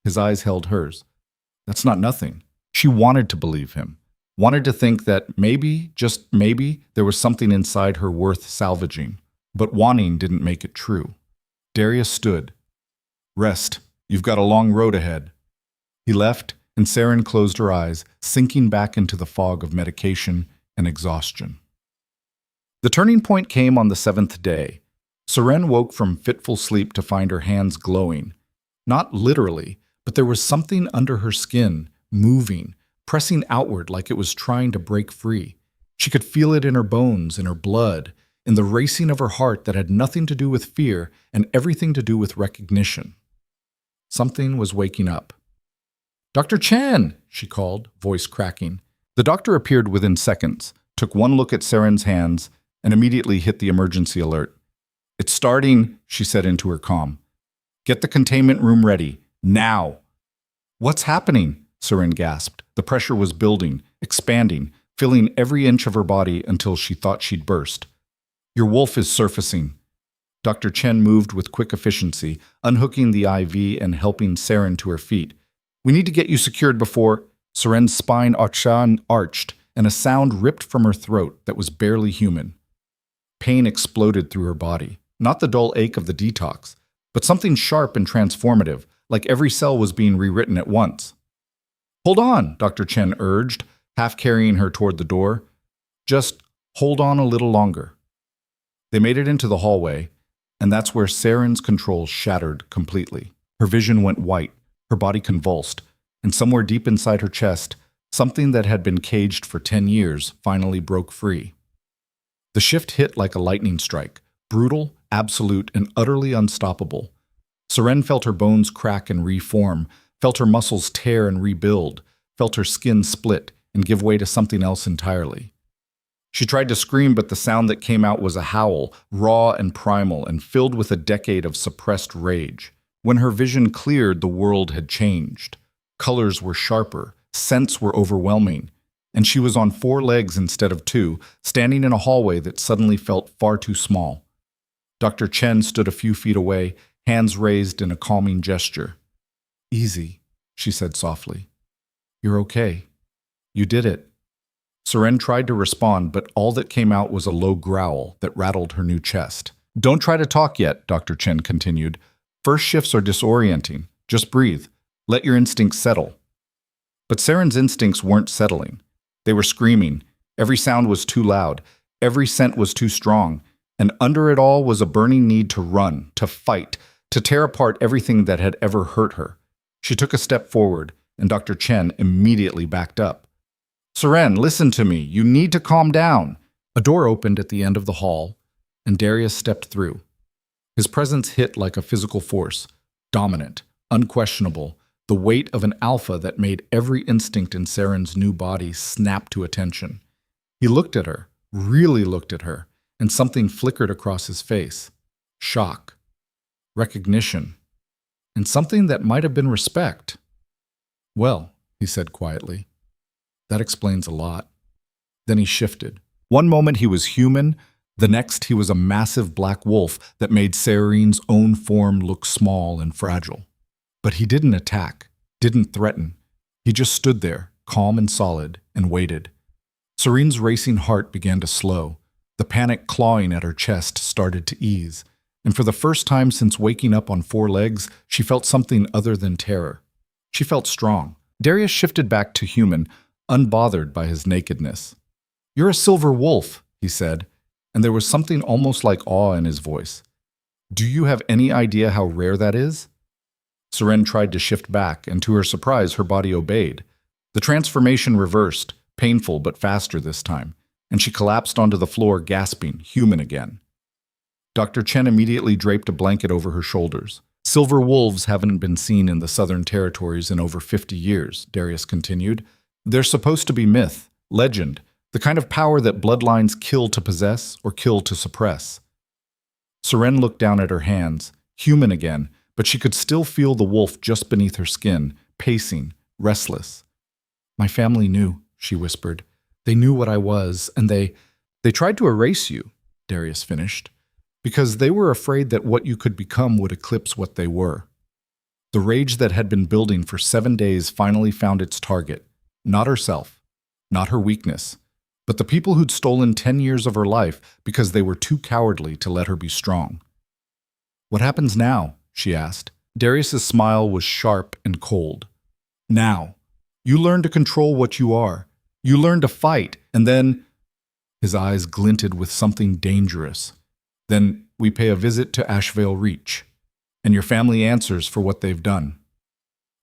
His eyes held hers. That's not nothing. She wanted to believe him, wanted to think that maybe, just maybe, there was something inside her worth salvaging. But wanting didn't make it true. Darius stood. "Rest. You've got a long road ahead." He left, and Seren closed her eyes, sinking back into the fog of medication and exhaustion. The turning point came on the 7th day. Seren woke from fitful sleep to find her hands glowing. Not literally, but there was something under her skin, moving, pressing outward like it was trying to break free. She could feel it in her bones, in her blood, in the racing of her heart that had nothing to do with fear and everything to do with recognition. Something was waking up. "Dr. Chen!" she called, voice cracking. The doctor appeared within seconds, took one look at Seren's hands, and immediately hit the emergency alert. "It's starting," she said into her comm. "Get the containment room ready, now." "What's happening?" Seren gasped. The pressure was building, expanding, filling every inch of her body until she thought she'd burst. Your wolf is surfacing. Dr. Chen moved with quick efficiency, unhooking the IV and helping Seren to her feet. We need to get you secured before... Seren's spine arched, and a sound ripped from her throat that was barely human. Pain exploded through her body. Not the dull ache of the detox, but something sharp and transformative, like every cell was being rewritten at once. Hold on, Dr. Chen urged, half carrying her toward the door. Just hold on a little longer. They made it into the hallway, and that's where Seren's control shattered completely. Her vision went white, her body convulsed, and somewhere deep inside her chest, something that had been caged for 10 years finally broke free. The shift hit like a lightning strike, brutal, absolute, and utterly unstoppable. Seren felt her bones crack and reform, felt her muscles tear and rebuild, felt her skin split and give way to something else entirely. She tried to scream, but the sound that came out was a howl, raw and primal, and filled with a decade of suppressed rage. When her vision cleared, the world had changed. Colors were sharper, scents were overwhelming, and she was on 4 legs instead of 2, standing in a hallway that suddenly felt far too small. Dr. Chen stood a few feet away, hands raised in a calming gesture. "Easy," she said softly. "You're okay. You did it." Seren tried to respond, but all that came out was a low growl that rattled her new chest. "Don't try to talk yet," Dr. Chen continued. "First shifts are disorienting. Just breathe. Let your instincts settle." But Seren's instincts weren't settling. They were screaming. Every sound was too loud. Every scent was too strong. And under it all was a burning need to run, to fight, to tear apart everything that had ever hurt her. She took a step forward, and Dr. Chen immediately backed up. "Seren, listen to me. You need to calm down." A door opened at the end of the hall, and Darius stepped through. His presence hit like a physical force, dominant, unquestionable, the weight of an alpha that made every instinct in Seren's new body snap to attention. He looked at her, really looked at her, and something flickered across his face. Shock, recognition, and something that might have been respect. "Well," he said quietly, "that explains a lot." Then he shifted. One moment he was human, the next he was a massive black wolf that made Seren's own form look small and fragile. But he didn't attack, didn't threaten. He just stood there, calm and solid, and waited. Seren's racing heart began to slow. The panic clawing at her chest started to ease. And for the first time since waking up on 4 legs, she felt something other than terror. She felt strong. Darius shifted back to human, unbothered by his nakedness. "You're a silver wolf," he said, and there was something almost like awe in his voice. "Do you have any idea how rare that is?" Seren tried to shift back, and to her surprise, her body obeyed. The transformation reversed, painful but faster this time, and she collapsed onto the floor, gasping, human again. Dr. Chen immediately draped a blanket over her shoulders. "Silver wolves haven't been seen in the Southern Territories in over 50 years, Darius continued. "They're supposed to be myth, legend, the kind of power that bloodlines kill to possess or kill to suppress." Seren looked down at her hands, human again, but she could still feel the wolf just beneath her skin, pacing, restless. "My family knew," she whispered. "They knew what I was, and they tried to erase you," Darius finished, "because they were afraid that what you could become would eclipse what they were." The rage that had been building for 7 days finally found its target. Not herself, not her weakness, but the people who'd stolen 10 years of her life because they were too cowardly to let her be strong. "What happens now?" she asked. Darius's smile was sharp and cold. "Now, you learn to control what you are. You learn to fight, and then..." His eyes glinted with something dangerous. "Then we pay a visit to Ashvale Reach, and your family answers for what they've done."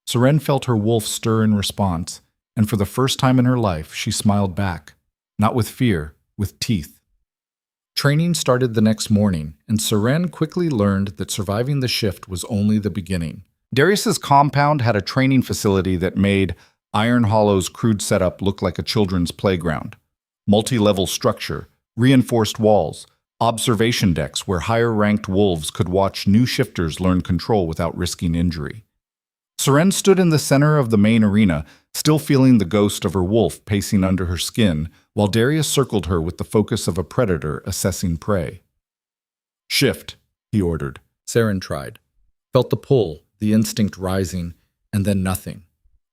Seren felt her wolf stir in response, and for the first time in her life, she smiled back, not with fear, with teeth. Training started the next morning, and Seren quickly learned that surviving the shift was only the beginning. Darius's compound had a training facility that made Iron Hollow's crude setup look like a children's playground. Multi-level structure, reinforced walls, observation decks where higher-ranked wolves could watch new shifters learn control without risking injury. Seren stood in the center of the main arena, still feeling the ghost of her wolf pacing under her skin, while Darius circled her with the focus of a predator assessing prey. Shift, he ordered. Seren tried. Felt the pull, the instinct rising, and then nothing.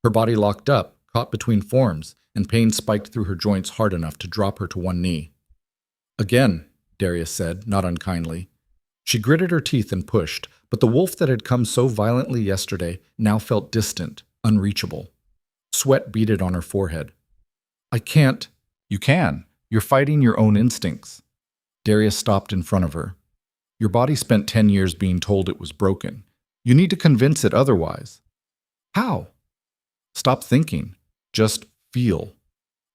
Her body locked up, caught between forms, and pain spiked through her joints hard enough to drop her to one knee. Again, Darius said, not unkindly. She gritted her teeth and pushed, but the wolf that had come so violently yesterday now felt distant, unreachable. Sweat beaded on her forehead. I can't. You can. You're fighting your own instincts. Darius stopped in front of her. Your body spent 10 years being told it was broken. You need to convince it otherwise. How? Stop thinking. Just feel.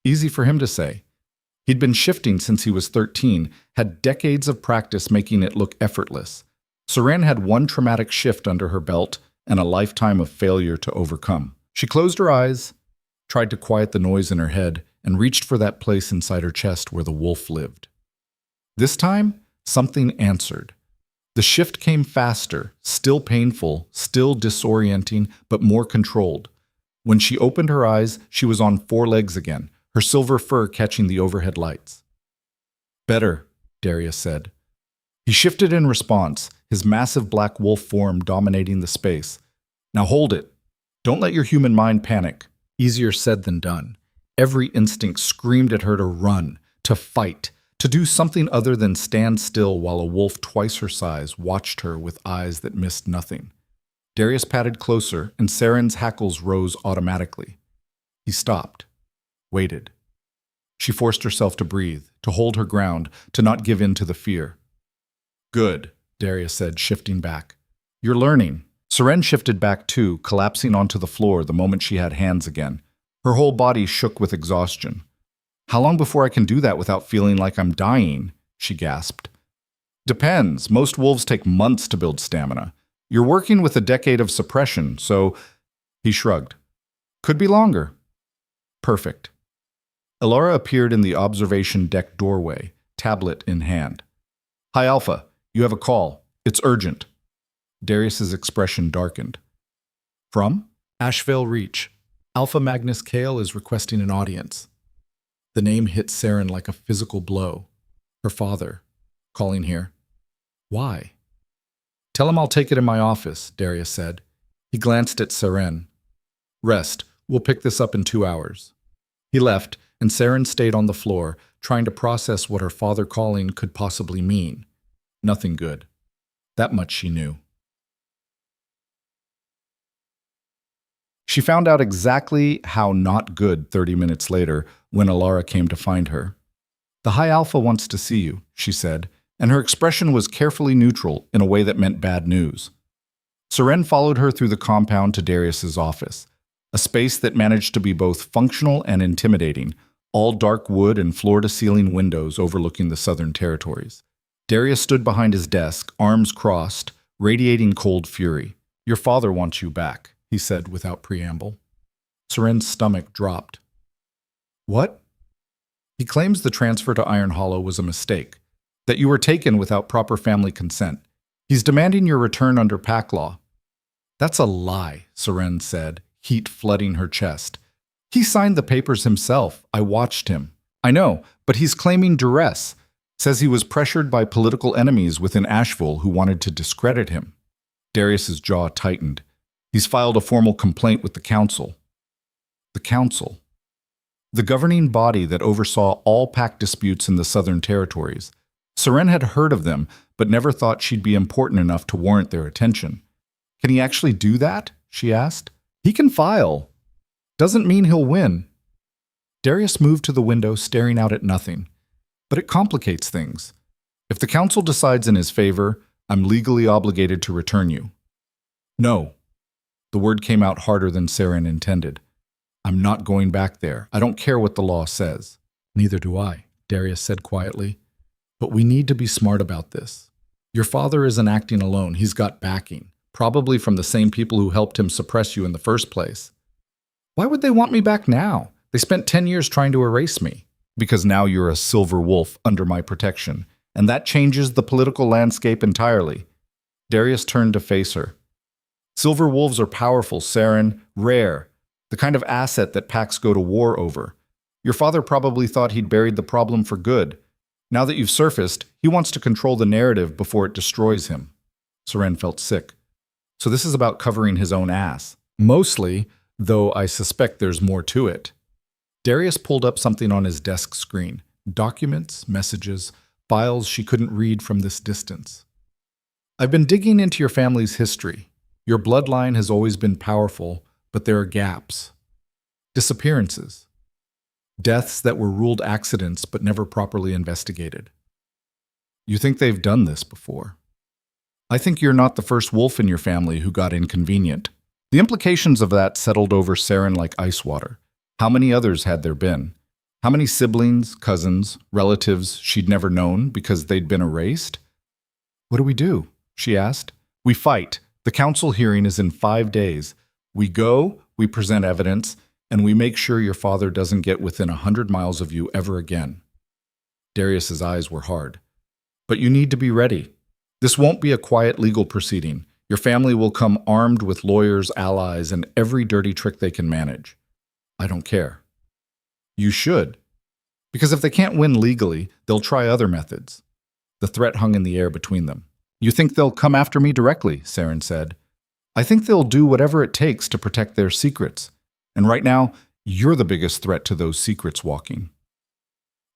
Easy for him to say. He'd been shifting since he was 13, had decades of practice making it look effortless. Seren had one traumatic shift under her belt and a lifetime of failure to overcome. She closed her eyes, tried to quiet the noise in her head, and reached for that place inside her chest where the wolf lived. This time, something answered. The shift came faster, still painful, still disorienting, but more controlled. When she opened her eyes, she was on 4 legs again, her silver fur catching the overhead lights. Better, Darius said. He shifted in response, his massive black wolf form dominating the space. Now hold it. Don't let your human mind panic. Easier said than done. Every instinct screamed at her to run, to fight, to do something other than stand still while a wolf twice her size watched her with eyes that missed nothing. Darius patted closer, and Seren's hackles rose automatically. He stopped, waited. She forced herself to breathe, to hold her ground, to not give in to the fear. Good, Darius said, shifting back. You're learning. Seren shifted back too, collapsing onto the floor the moment she had hands again. Her whole body shook with exhaustion. How long before I can do that without feeling like I'm dying? She gasped. Depends. Most wolves take months to build stamina. You're working with a decade of suppression, so... He shrugged. Could be longer. Perfect. Elara appeared in the observation deck doorway, tablet in hand. Hi, Alpha. You have a call. It's urgent. Darius's expression darkened. From? Ashvale Reach. Alpha Magnus Kale is requesting an audience. The name hit Seren like a physical blow. Her father, calling here. Why? Tell him I'll take it in my office, Darius said. He glanced at Seren. Rest. We'll pick this up in 2 hours. He left, and Seren stayed on the floor, trying to process what her father calling could possibly mean. Nothing good. That much she knew. She found out exactly how not good 30 minutes later when Elara came to find her. The High Alpha wants to see you, she said, and her expression was carefully neutral in a way that meant bad news. Seren followed her through the compound to Darius's office, a space that managed to be both functional and intimidating, all dark wood and floor-to-ceiling windows overlooking the Southern Territories. Darius stood behind his desk, arms crossed, radiating cold fury. Your father wants you back, he said without preamble. Seren's stomach dropped. What? He claims the transfer to Iron Hollow was a mistake, that you were taken without proper family consent. He's demanding your return under pack law. That's a lie, Seren said, heat flooding her chest. He signed the papers himself. I watched him. I know, but he's claiming duress. Says he was pressured by political enemies within Asheville who wanted to discredit him. Darius's jaw tightened. He's filed a formal complaint with the council. The council. The governing body that oversaw all pact disputes in the Southern Territories. Seren had heard of them, but never thought she'd be important enough to warrant their attention. Can he actually do that? She asked. He can file. Doesn't mean he'll win. Darius moved to the window, staring out at nothing. But it complicates things. If the council decides in his favor, I'm legally obligated to return you. No. The word came out harder than Seren intended. I'm not going back there. I don't care what the law says. Neither do I, Darius said quietly. But we need to be smart about this. Your father isn't acting alone. He's got backing, probably from the same people who helped him suppress you in the first place. Why would they want me back now? They spent 10 years trying to erase me. Because now you're a silver wolf under my protection, and that changes the political landscape entirely. Darius turned to face her. Silver wolves are powerful, Seren, rare, the kind of asset that packs go to war over. Your father probably thought he'd buried the problem for good. Now that you've surfaced, he wants to control the narrative before it destroys him. Seren felt sick. So this is about covering his own ass. Mostly, though I suspect there's more to it. Darius pulled up something on his desk screen. Documents, messages, files she couldn't read from this distance. I've been digging into your family's history. Your bloodline has always been powerful, but there are gaps. Disappearances. Deaths that were ruled accidents but never properly investigated. You think they've done this before. I think you're not the first wolf in your family who got inconvenient. The implications of that settled over Seren like ice water. How many others had there been? How many siblings, cousins, relatives she'd never known because they'd been erased? What do we do? She asked. We fight. The council hearing is in 5 days. We go, we present evidence, and we make sure your father doesn't get within 100 miles of you ever again. Darius's eyes were hard. But you need to be ready. This won't be a quiet legal proceeding. Your family will come armed with lawyers, allies, and every dirty trick they can manage. I don't care. You should. Because if they can't win legally, they'll try other methods. The threat hung in the air between them. You think they'll come after me directly, Seren said. I think they'll do whatever it takes to protect their secrets. And right now, you're the biggest threat to those secrets walking.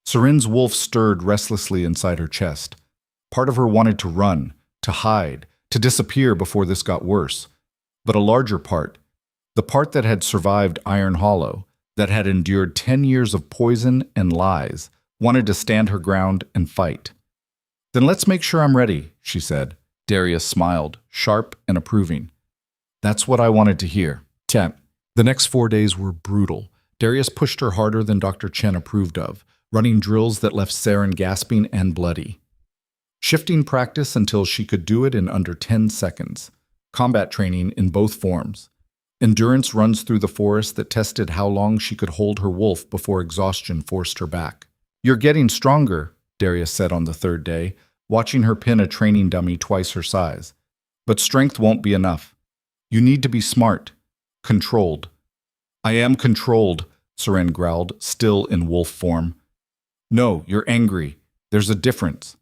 Seren's wolf stirred restlessly inside her chest. Part of her wanted to run, to hide, to disappear before this got worse. But a larger part, the part that had survived Iron Hollow, that had endured 10 years of poison and lies, wanted to stand her ground and fight. Then let's make sure I'm ready, she said. Darius smiled, sharp and approving. That's what I wanted to hear. Chen. The next 4 days were brutal. Darius pushed her harder than Dr. Chen approved of, running drills that left Seren gasping and bloody. Shifting practice until she could do it in under 10 seconds. Combat training in both forms. Endurance runs through the forest that tested how long she could hold her wolf before exhaustion forced her back. You're getting stronger, Darius said on the 3rd day, watching her pin a training dummy twice her size. But strength won't be enough. You need to be smart. Controlled. I am controlled, Seren growled, still in wolf form. No, you're angry. There's a difference.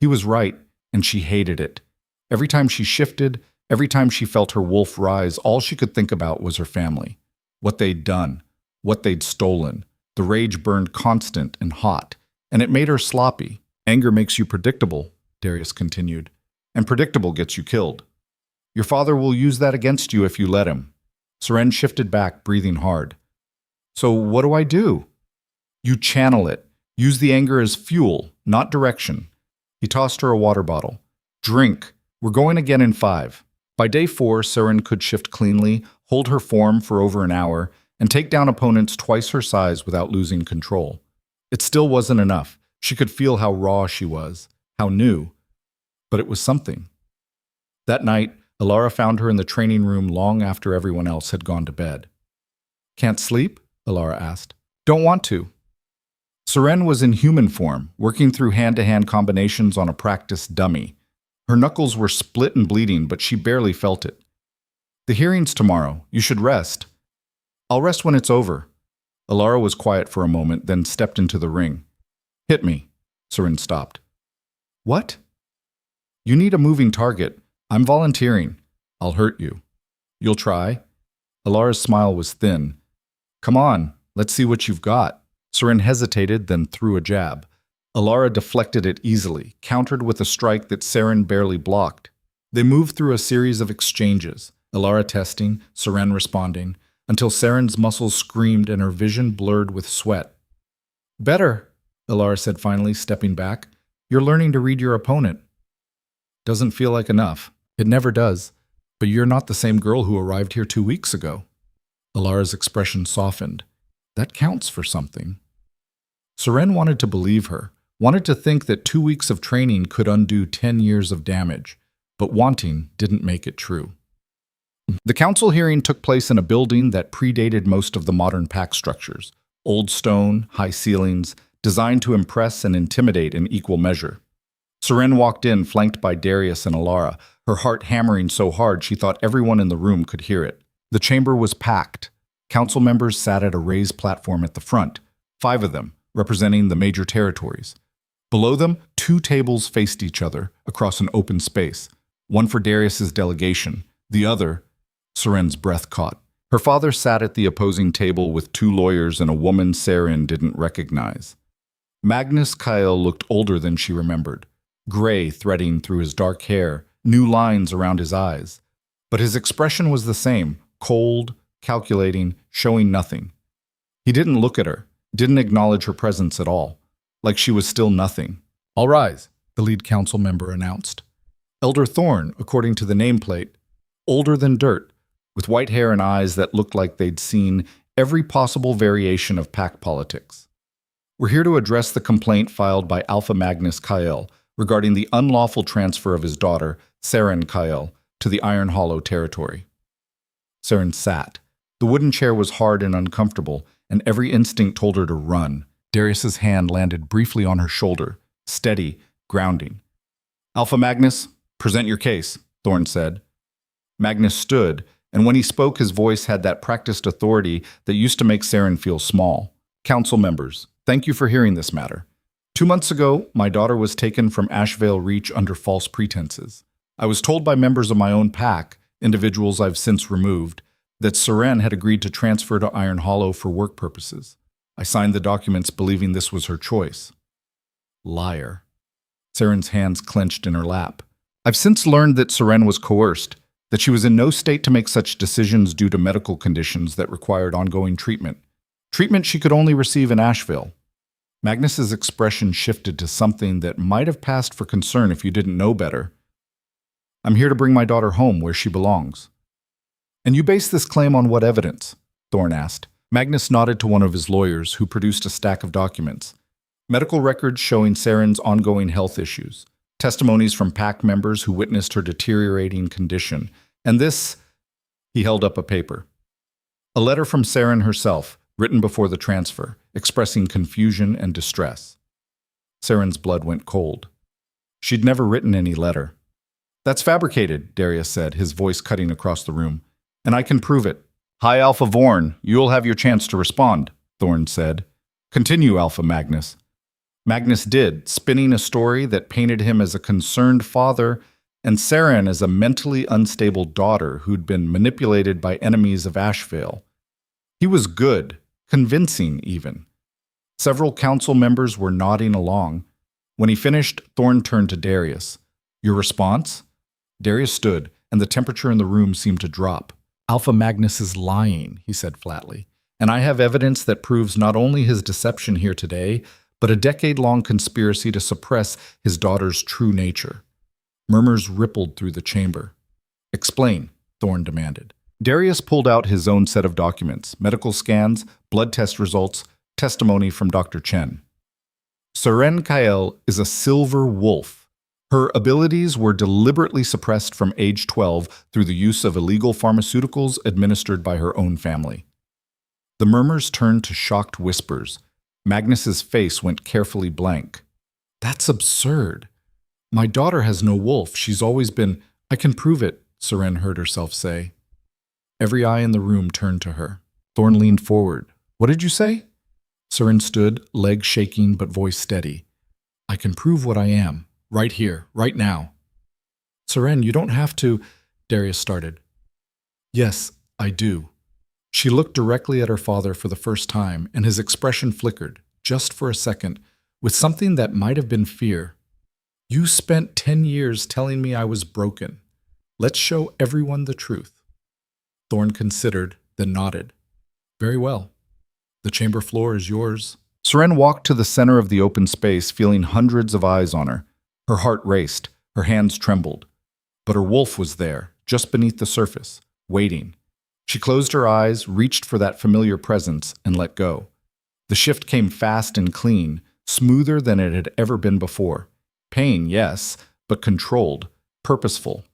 He was right, and she hated it. Every time she shifted, every time she felt her wolf rise, all she could think about was her family. What they'd done, what they'd stolen. The rage burned constant and hot, and it made her sloppy. Anger makes you predictable, Darius continued, and predictable gets you killed. Your father will use that against you if you let him. Seren shifted back, breathing hard. So what do I do? You channel it. Use the anger as fuel, not direction. He tossed her a water bottle. Drink. We're going again in 5. By day 4, Seren could shift cleanly, hold her form for over an hour, and take down opponents twice her size without losing control. It still wasn't enough. She could feel how raw she was, how new. But it was something. That night, Alara found her in the training room long after everyone else had gone to bed. Can't sleep? Alara asked. Don't want to. Seren was in human form, working through hand-to-hand combinations on a practice dummy. Her knuckles were split and bleeding, but she barely felt it. The hearing's tomorrow. You should rest. I'll rest when it's over. Alara was quiet for a moment, then stepped into the ring. Hit me. Seren stopped. What? You need a moving target. I'm volunteering. I'll hurt you. You'll try? Alara's smile was thin. Come on, let's see what you've got. Seren hesitated, then threw a jab. Alara deflected it easily, countered with a strike that Seren barely blocked. They moved through a series of exchanges, Alara testing, Seren responding, until Seren's muscles screamed and her vision blurred with sweat. Better, Alara said finally, stepping back. You're learning to read your opponent. Doesn't feel like enough. It never does. But you're not the same girl who arrived here 2 weeks ago. Alara's expression softened. That counts for something. Seren wanted to believe her, wanted to think that 2 weeks of training could undo 10 years of damage, but wanting didn't make it true. The council hearing took place in a building that predated most of the modern pack structures. Old stone, high ceilings, designed to impress and intimidate in equal measure. Seren walked in, flanked by Darius and Alara, her heart hammering so hard she thought everyone in the room could hear it. The chamber was packed. Council members sat at a raised platform at the front, 5 of them, representing the major territories. Below them, two tables faced each other across an open space, one for Darius's delegation, the other. Seren's breath caught. Her father sat at the opposing table with two lawyers and a woman Seren didn't recognize. Magnus Kyle looked older than she remembered, gray threading through his dark hair, new lines around his eyes. But his expression was the same, cold, calculating, showing nothing. He didn't look at her, didn't acknowledge her presence at all, like she was still nothing. "All rise," the lead council member announced. Elder Thorne, according to the nameplate, older than dirt, with white hair and eyes that looked like they'd seen every possible variation of pack politics. "We're here to address the complaint filed by Alpha Magnus Kyle regarding the unlawful transfer of his daughter, Seren Kyle, to the Iron Hollow territory." Seren sat. The wooden chair was hard and uncomfortable, and every instinct told her to run. Darius's hand landed briefly on her shoulder, steady, grounding. "Alpha Magnus, present your case," Thorne said. Magnus stood, and when he spoke, his voice had that practiced authority that used to make Seren feel small. "Council members, thank you for hearing this matter. 2 months ago, my daughter was taken from Ashvale Reach under false pretenses. I was told by members of my own pack, individuals I've since removed, that Seren had agreed to transfer to Iron Hollow for work purposes. I signed the documents believing this was her choice." Liar. Seren's hands clenched in her lap. "I've since learned that Seren was coerced, that she was in no state to make such decisions due to medical conditions that required ongoing treatment. Treatment she could only receive in Asheville." Magnus's expression shifted to something that might have passed for concern if you didn't know better. "I'm here to bring my daughter home where she belongs." "And you base this claim on what evidence?" Thorne asked. Magnus nodded to one of his lawyers, who produced a stack of documents. Medical records showing Seren's ongoing health issues, testimonies from pack members who witnessed her deteriorating condition, and this, he held up a paper. A letter from Seren herself, written before the transfer, expressing confusion and distress. Seren's blood went cold. She'd never written any letter. "That's fabricated," Darius said, his voice cutting across the room. "And I can prove it." "Hi, Alpha Vorn. You'll have your chance to respond," Thorne said. "Continue, Alpha Magnus." Magnus did, spinning a story that painted him as a concerned father and Seren as a mentally unstable daughter who'd been manipulated by enemies of Ashvale. He was good, convincing even. Several council members were nodding along. When he finished, Thorne turned to Darius. "Your response?" Darius stood, and the temperature in the room seemed to drop. "Alpha Magnus is lying," he said flatly, "and I have evidence that proves not only his deception here today, but a decade-long conspiracy to suppress his daughter's true nature." Murmurs rippled through the chamber. "Explain," Thorne demanded. Darius pulled out his own set of documents, medical scans, blood test results, testimony from Dr. Chen. Seren Kyle is a silver wolf. Her abilities were deliberately suppressed from age 12 through the use of illegal pharmaceuticals administered by her own family. The murmurs turned to shocked whispers. Magnus's face went carefully blank. "That's absurd. My daughter has no wolf. She's always been—" "I can prove it," Seren heard herself say. Every eye in the room turned to her. Thorne leaned forward. "What did you say?" Seren stood, legs shaking but voice steady. "I can prove what I am. Right here, right now." "Seren, you don't have to," Darius started. "Yes, I do." She looked directly at her father for the first time, and his expression flickered, just for a second, with something that might have been fear. "You spent 10 years telling me I was broken. Let's show everyone the truth." Thorne considered, then nodded. "Very well. The chamber floor is yours." Seren walked to the center of the open space, feeling hundreds of eyes on her. Her heart raced, her hands trembled. But her wolf was there, just beneath the surface, waiting. She closed her eyes, reached for that familiar presence, and let go. The shift came fast and clean, smoother than it had ever been before. Pain, yes, but controlled, purposeful.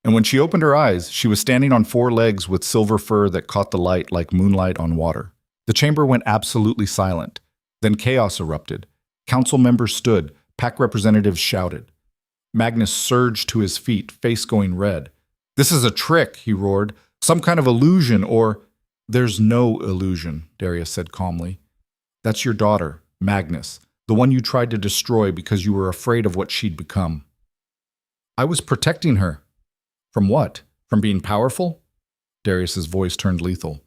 And when she opened her eyes, she was standing on 4 legs with silver fur that caught the light like moonlight on water. The chamber went absolutely silent. Then chaos erupted. Council members stood. Pack representatives shouted. Magnus surged to his feet, face going red. "This is a trick," he roared. "Some kind of illusion or—" "There's no illusion," Darius said calmly. "That's your daughter, Magnus, The one you tried to destroy because you were afraid of what she'd become. I was protecting her. From what? From being powerful? Darius's voice turned lethal.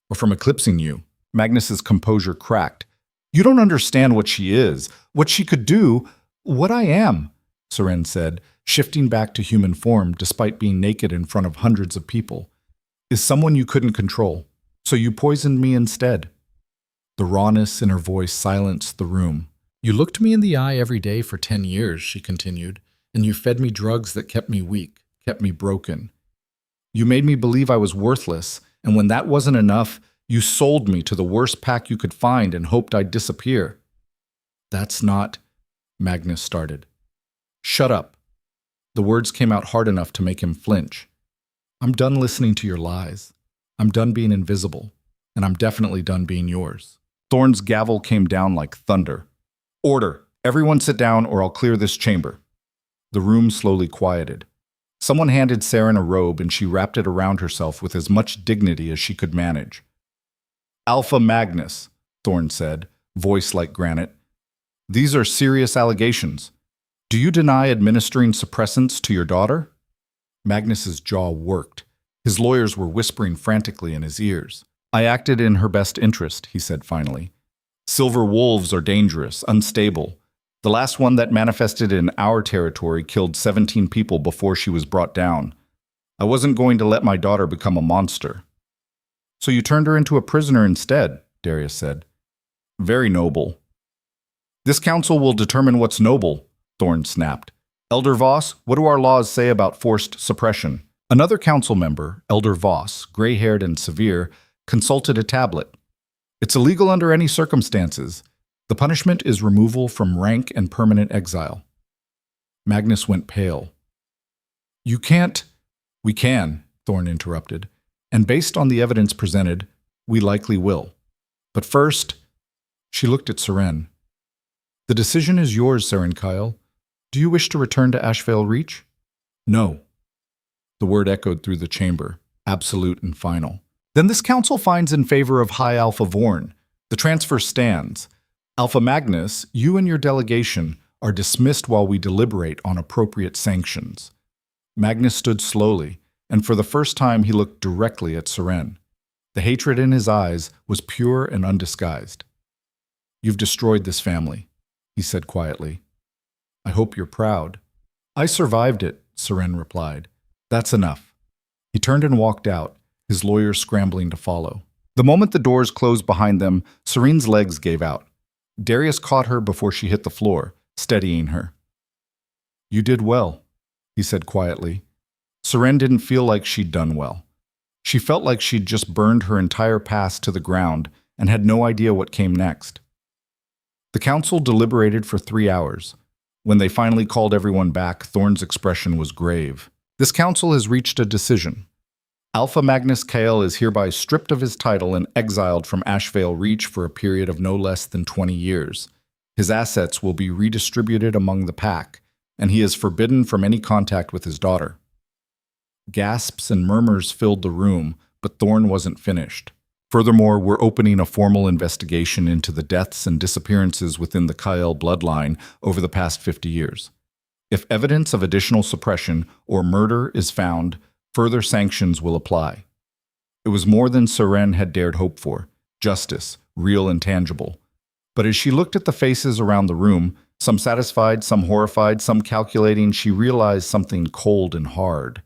Or from eclipsing you? Magnus's composure cracked. You don't understand what she is, what she could do, what I am, Seren said, shifting back to human form despite being naked in front of hundreds of people. Is someone you couldn't control, so you poisoned me instead. The rawness in her voice silenced the room. You looked me in the eye every day for 10 years, she continued, and you fed me drugs that kept me weak, kept me broken. You made me believe I was worthless, and when that wasn't enough, you sold me to the worst pack you could find and hoped I'd disappear. That's not... Magnus started. Shut up. The words came out hard enough to make him flinch. I'm done listening to your lies. I'm done being invisible, and I'm definitely done being yours. Thorn's gavel came down like thunder. Order! Everyone sit down or I'll clear this chamber. The room slowly quieted. Someone handed Seren a robe and she wrapped it around herself with as much dignity as she could manage. Alpha Magnus, Thorn said, voice like granite. These are serious allegations. Do you deny administering suppressants to your daughter? Magnus's jaw worked. His lawyers were whispering frantically in his ears. I acted in her best interest, he said finally. Silver wolves are dangerous, unstable. The last one that manifested in our territory killed 17 people before she was brought down. I wasn't going to let my daughter become a monster. So you turned her into a prisoner instead, Darius said. Very noble. This council will determine what's noble, Thorn snapped. Elder Voss, what do our laws say about forced suppression? Another council member, Elder Voss, gray-haired and severe, consulted a tablet. It's illegal under any circumstances. The punishment is removal from rank and permanent exile. Magnus went pale. You can't... We can, Thorn interrupted. And based on the evidence presented, we likely will. But first, she looked at Seren. The decision is yours, Seren Kyle. Do you wish to return to Ashvale Reach? No. The word echoed through the chamber, absolute and final. Then this council finds in favor of High Alpha Vorn. The transfer stands. Alpha Magnus, you and your delegation are dismissed while we deliberate on appropriate sanctions. Magnus stood slowly, and for the first time he looked directly at Seren. The hatred in his eyes was pure and undisguised. You've destroyed this family, he said quietly. I hope you're proud. I survived it, Seren replied. That's enough. He turned and walked out, his lawyers scrambling to follow. The moment the doors closed behind them, Seren's legs gave out. Darius caught her before she hit the floor, steadying her. You did well, he said quietly. Seren didn't feel like she'd done well. She felt like she'd just burned her entire past to the ground and had no idea what came next. The council deliberated for 3 hours. When they finally called everyone back, Thorn's expression was grave. This council has reached a decision. Alpha Magnus Kael is hereby stripped of his title and exiled from Ashvale Reach for a period of no less than 20 years. His assets will be redistributed among the pack, and he is forbidden from any contact with his daughter. Gasps and murmurs filled the room, but Thorn wasn't finished. Furthermore, we're opening a formal investigation into the deaths and disappearances within the Kael bloodline over the past 50 years. If evidence of additional suppression or murder is found, further sanctions will apply. It was more than Seren had dared hope for. Justice, real and tangible. But as she looked at the faces around the room, some satisfied, some horrified, some calculating, she realized something cold and hard.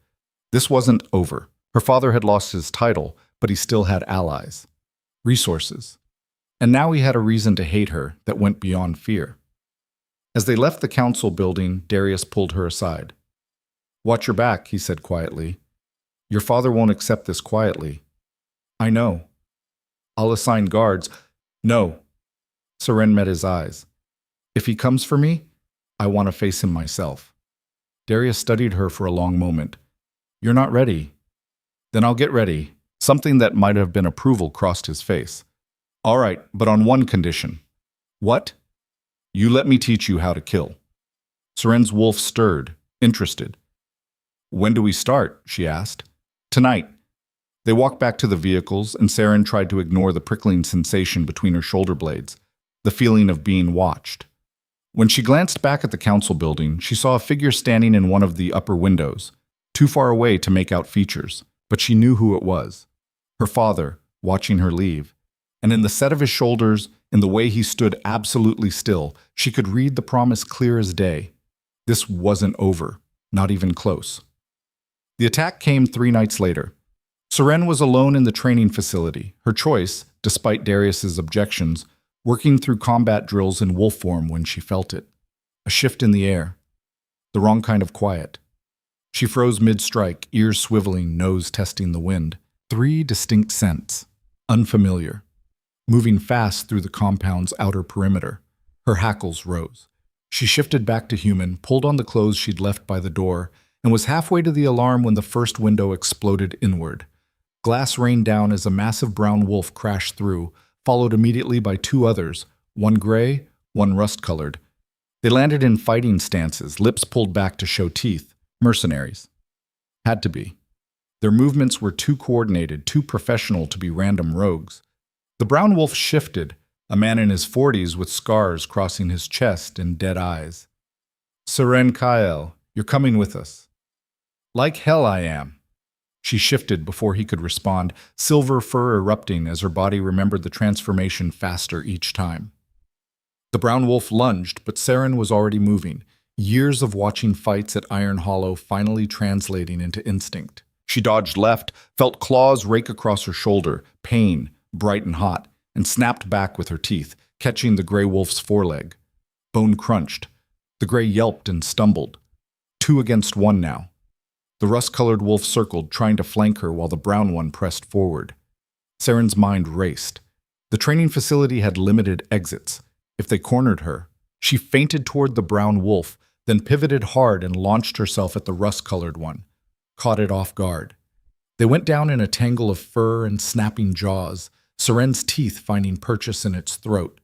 This wasn't over. Her father had lost his title, but he still had allies, resources. And now he had a reason to hate her that went beyond fear. As they left the council building, Darius pulled her aside. Watch your back, he said quietly. Your father won't accept this quietly. I know. I'll assign guards. No. Seren met his eyes. If he comes for me, I want to face him myself. Darius studied her for a long moment. You're not ready. Then I'll get ready. Something that might have been approval crossed his face. All right, but on one condition. What? You let me teach you how to kill. Seren's wolf stirred, interested. When do we start? She asked. Tonight. They walked back to the vehicles, and Seren tried to ignore the prickling sensation between her shoulder blades, the feeling of being watched. When she glanced back at the council building, she saw a figure standing in one of the upper windows, too far away to make out features, but she knew who it was. Her father, watching her leave. And in the set of his shoulders, in the way he stood absolutely still, she could read the promise clear as day. This wasn't over, not even close. The attack came 3 nights later. Seren was alone in the training facility, her choice, despite Darius's objections, working through combat drills in wolf form when she felt it. A shift in the air. The wrong kind of quiet. She froze mid-strike, ears swiveling, nose testing the wind. 3 distinct scents. Unfamiliar. Moving fast through the compound's outer perimeter. Her hackles rose. She shifted back to human, pulled on the clothes she'd left by the door, and was halfway to the alarm when the first window exploded inward. Glass rained down as a massive brown wolf crashed through, followed immediately by 2 others, one gray, one rust-colored. They landed in fighting stances, lips pulled back to show teeth. Mercenaries. Had to be. Their movements were too coordinated, too professional to be random rogues. The brown wolf shifted, a man in his 40s with scars crossing his chest and dead eyes. Seren Kyle, you're coming with us. Like hell I am. She shifted before he could respond, silver fur erupting as her body remembered the transformation faster each time. The brown wolf lunged, but Seren was already moving, years of watching fights at Iron Hollow finally translating into instinct. She dodged left, felt claws rake across her shoulder, pain, bright and hot, and snapped back with her teeth, catching the gray wolf's foreleg. Bone crunched. The gray yelped and stumbled. 2 against 1 now. The rust-colored wolf circled, trying to flank her while the brown one pressed forward. Seren's mind raced. The training facility had limited exits. If they cornered her, she feinted toward the brown wolf, then pivoted hard and launched herself at the rust-colored one. Caught it off guard. They went down in a tangle of fur and snapping jaws, Seren's teeth finding purchase in its throat.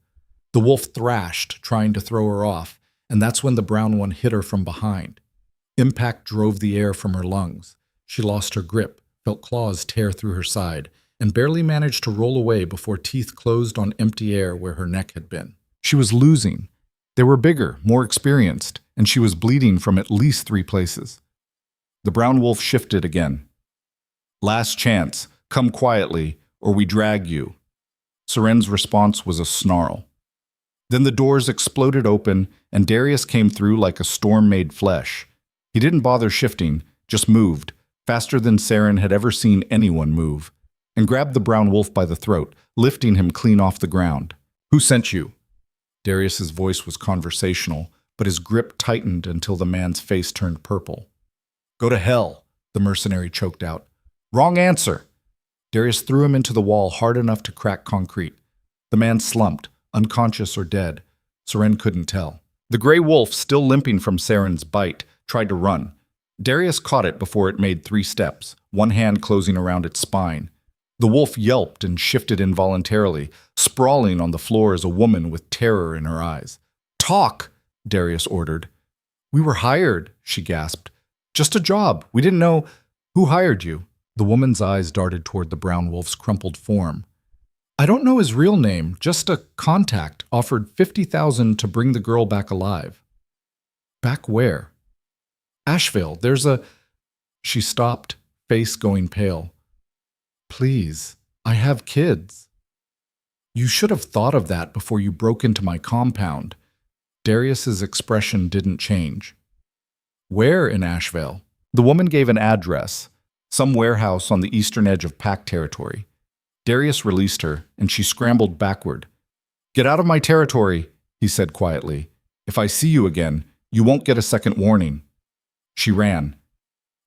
The wolf thrashed, trying to throw her off, and that's when the brown one hit her from behind. Impact drove the air from her lungs. She lost her grip, felt claws tear through her side, and barely managed to roll away before teeth closed on empty air where her neck had been. She was losing. They were bigger, more experienced, and she was bleeding from at least 3 places. The brown wolf shifted again. Last chance, come quietly, or we drag you. Seren's response was a snarl. Then the doors exploded open, and Darius came through like a storm made flesh. He didn't bother shifting, just moved, faster than Seren had ever seen anyone move, and grabbed the brown wolf by the throat, lifting him clean off the ground. Who sent you? Darius's voice was conversational, but his grip tightened until the man's face turned purple. Go to hell, the mercenary choked out. Wrong answer. Darius threw him into the wall hard enough to crack concrete. The man slumped, unconscious or dead. Seren couldn't tell. The gray wolf, still limping from Seren's bite, tried to run. Darius caught it before it made 3 steps, one hand closing around its spine. The wolf yelped and shifted involuntarily, sprawling on the floor as a woman with terror in her eyes. Talk, Darius ordered. We were hired, she gasped. Just a job. We didn't know. Who hired you? The woman's eyes darted toward the brown wolf's crumpled form. I don't know his real name, just a contact offered $50,000 to bring the girl back alive. Back where? Asheville, there's a... She stopped, face going pale. Please, I have kids. You should have thought of that before you broke into my compound. Darius's expression didn't change. Where in Asheville? The woman gave an address, some warehouse on the eastern edge of Pack territory. Darius released her, and she scrambled backward. Get out of my territory, he said quietly. If I see you again, you won't get a second warning. She ran.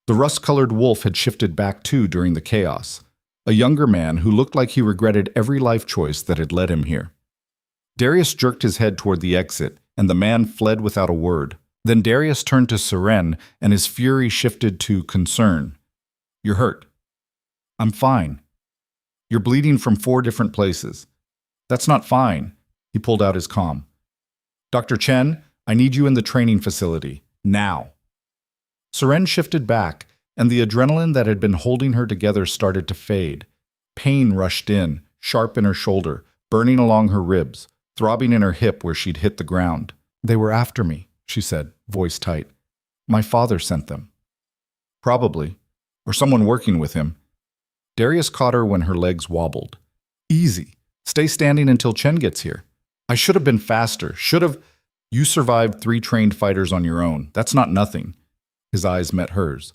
The rust-colored wolf had shifted back too during the chaos, a younger man who looked like he regretted every life choice that had led him here. Darius jerked his head toward the exit, and the man fled without a word. Then Darius turned to Seren, and his fury shifted to concern. You're hurt. I'm fine. You're bleeding from 4 different places. That's not fine. He pulled out his comm. Dr. Chen, I need you in the training facility. Now. Seren shifted back, and the adrenaline that had been holding her together started to fade. Pain rushed in, sharp in her shoulder, burning along her ribs, throbbing in her hip where she'd hit the ground. They were after me, she said, voice tight. My father sent them. Probably. Or someone working with him. Darius caught her when her legs wobbled. Easy. Stay standing until Chen gets here. I should have been faster. Should have. You survived 3 trained fighters on your own. That's not nothing. His eyes met hers.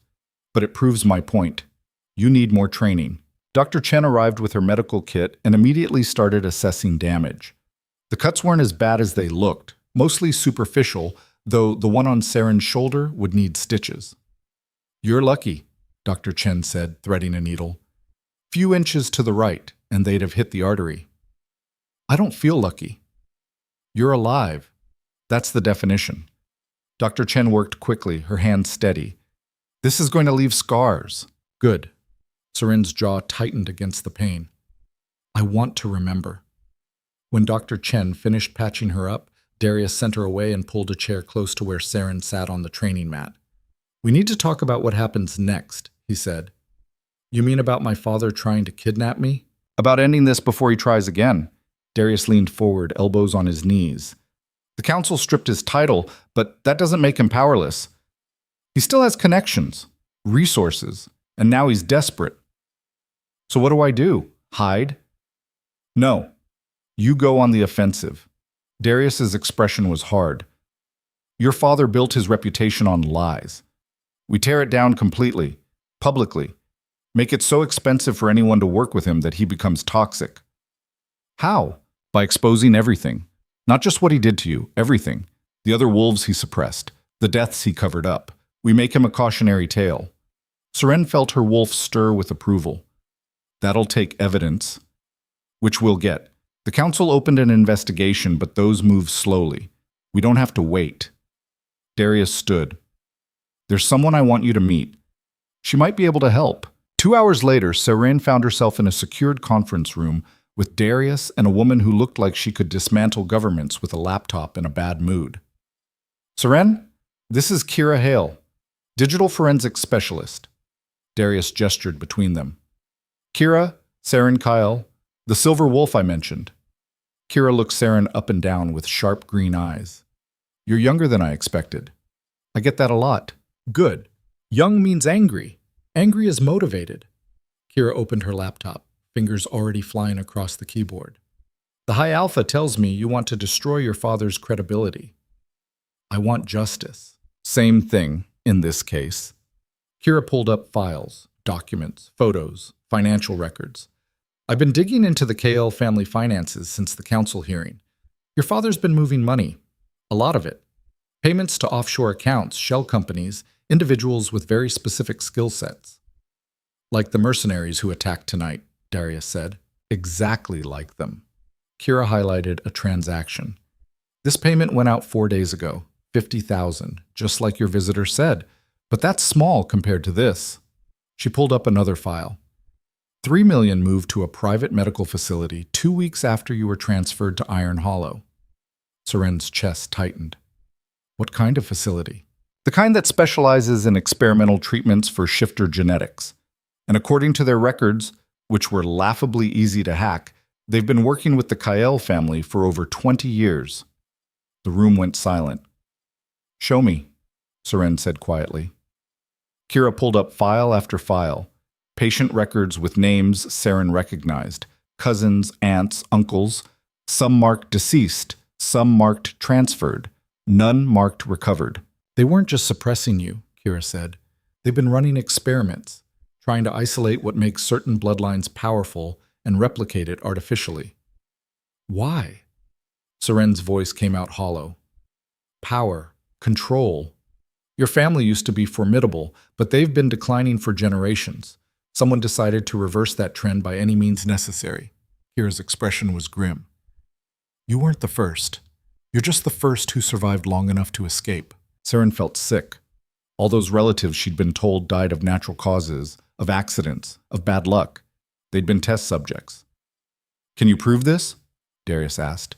But it proves my point. You need more training. Dr. Chen arrived with her medical kit and immediately started assessing damage. The cuts weren't as bad as they looked, mostly superficial, though the one on Seren's shoulder would need stitches. You're lucky, Dr. Chen said, threading a needle. Few inches to the right, and they'd have hit the artery. I don't feel lucky. You're alive. That's the definition. Dr. Chen worked quickly, her hands steady. This is going to leave scars. Good. Seren's jaw tightened against the pain. I want to remember. When Dr. Chen finished patching her up, Darius sent her away and pulled a chair close to where Seren sat on the training mat. We need to talk about what happens next, he said. You mean about my father trying to kidnap me? About ending this before he tries again. Darius leaned forward, elbows on his knees. The council stripped his title, but that doesn't make him powerless. He still has connections, resources, and now he's desperate. So what do I do? Hide? No. You go on the offensive. Darius's expression was hard. Your father built his reputation on lies. We tear it down completely, publicly. Make it so expensive for anyone to work with him that he becomes toxic. How? By exposing everything. Not just what he did to you, everything. The other wolves he suppressed, the deaths he covered up. We make him a cautionary tale. Seren felt her wolf stir with approval. That'll take evidence, which we'll get. The council opened an investigation, but those move slowly. We don't have to wait. Darius stood. There's someone I want you to meet. She might be able to help. 2 hours later, Seren found herself in a secured conference room with Darius and a woman who looked like she could dismantle governments with a laptop in a bad mood. Seren, this is Kira Hale, digital forensics specialist. Darius gestured between them. Kira, Seren Kyle, the silver wolf I mentioned. Kira looked Seren up and down with sharp green eyes. You're younger than I expected. I get that a lot. Good. Young means angry. Angry is motivated. Kira opened her laptop, fingers already flying across the keyboard. The High Alpha tells me you want to destroy your father's credibility. I want justice. Same thing, in this case. Kira pulled up files, documents, photos, financial records. I've been digging into the KL family finances since the council hearing. Your father's been moving money. A lot of it. Payments to offshore accounts, shell companies, individuals with very specific skill sets. Like the mercenaries who attacked tonight, Darius said. Exactly like them. Kira highlighted a transaction. This payment went out 4 days ago, $50,000, just like your visitor said. But that's small compared to this. She pulled up another file. $3 million moved to a private medical facility 2 weeks after you were transferred to Iron Hollow. Seren's chest tightened. What kind of facility? The kind that specializes in experimental treatments for shifter genetics. And according to their records, which were laughably easy to hack, they've been working with the Kyle family for over 20 years. The room went silent. Show me, Seren said quietly. Kira pulled up file after file. Patient records with names Seren recognized. Cousins, aunts, uncles. Some marked deceased, some marked transferred. None marked recovered. They weren't just suppressing you, Kira said. They've been running experiments, trying to isolate what makes certain bloodlines powerful and replicate it artificially. Why? Seren's voice came out hollow. Power, control. Your family used to be formidable, but they've been declining for generations. Someone decided to reverse that trend by any means necessary. Kira's expression was grim. You weren't the first. You're just the first who survived long enough to escape. Seren felt sick. All those relatives she'd been told died of natural causes, of accidents, of bad luck. They'd been test subjects. Can you prove this? Darius asked.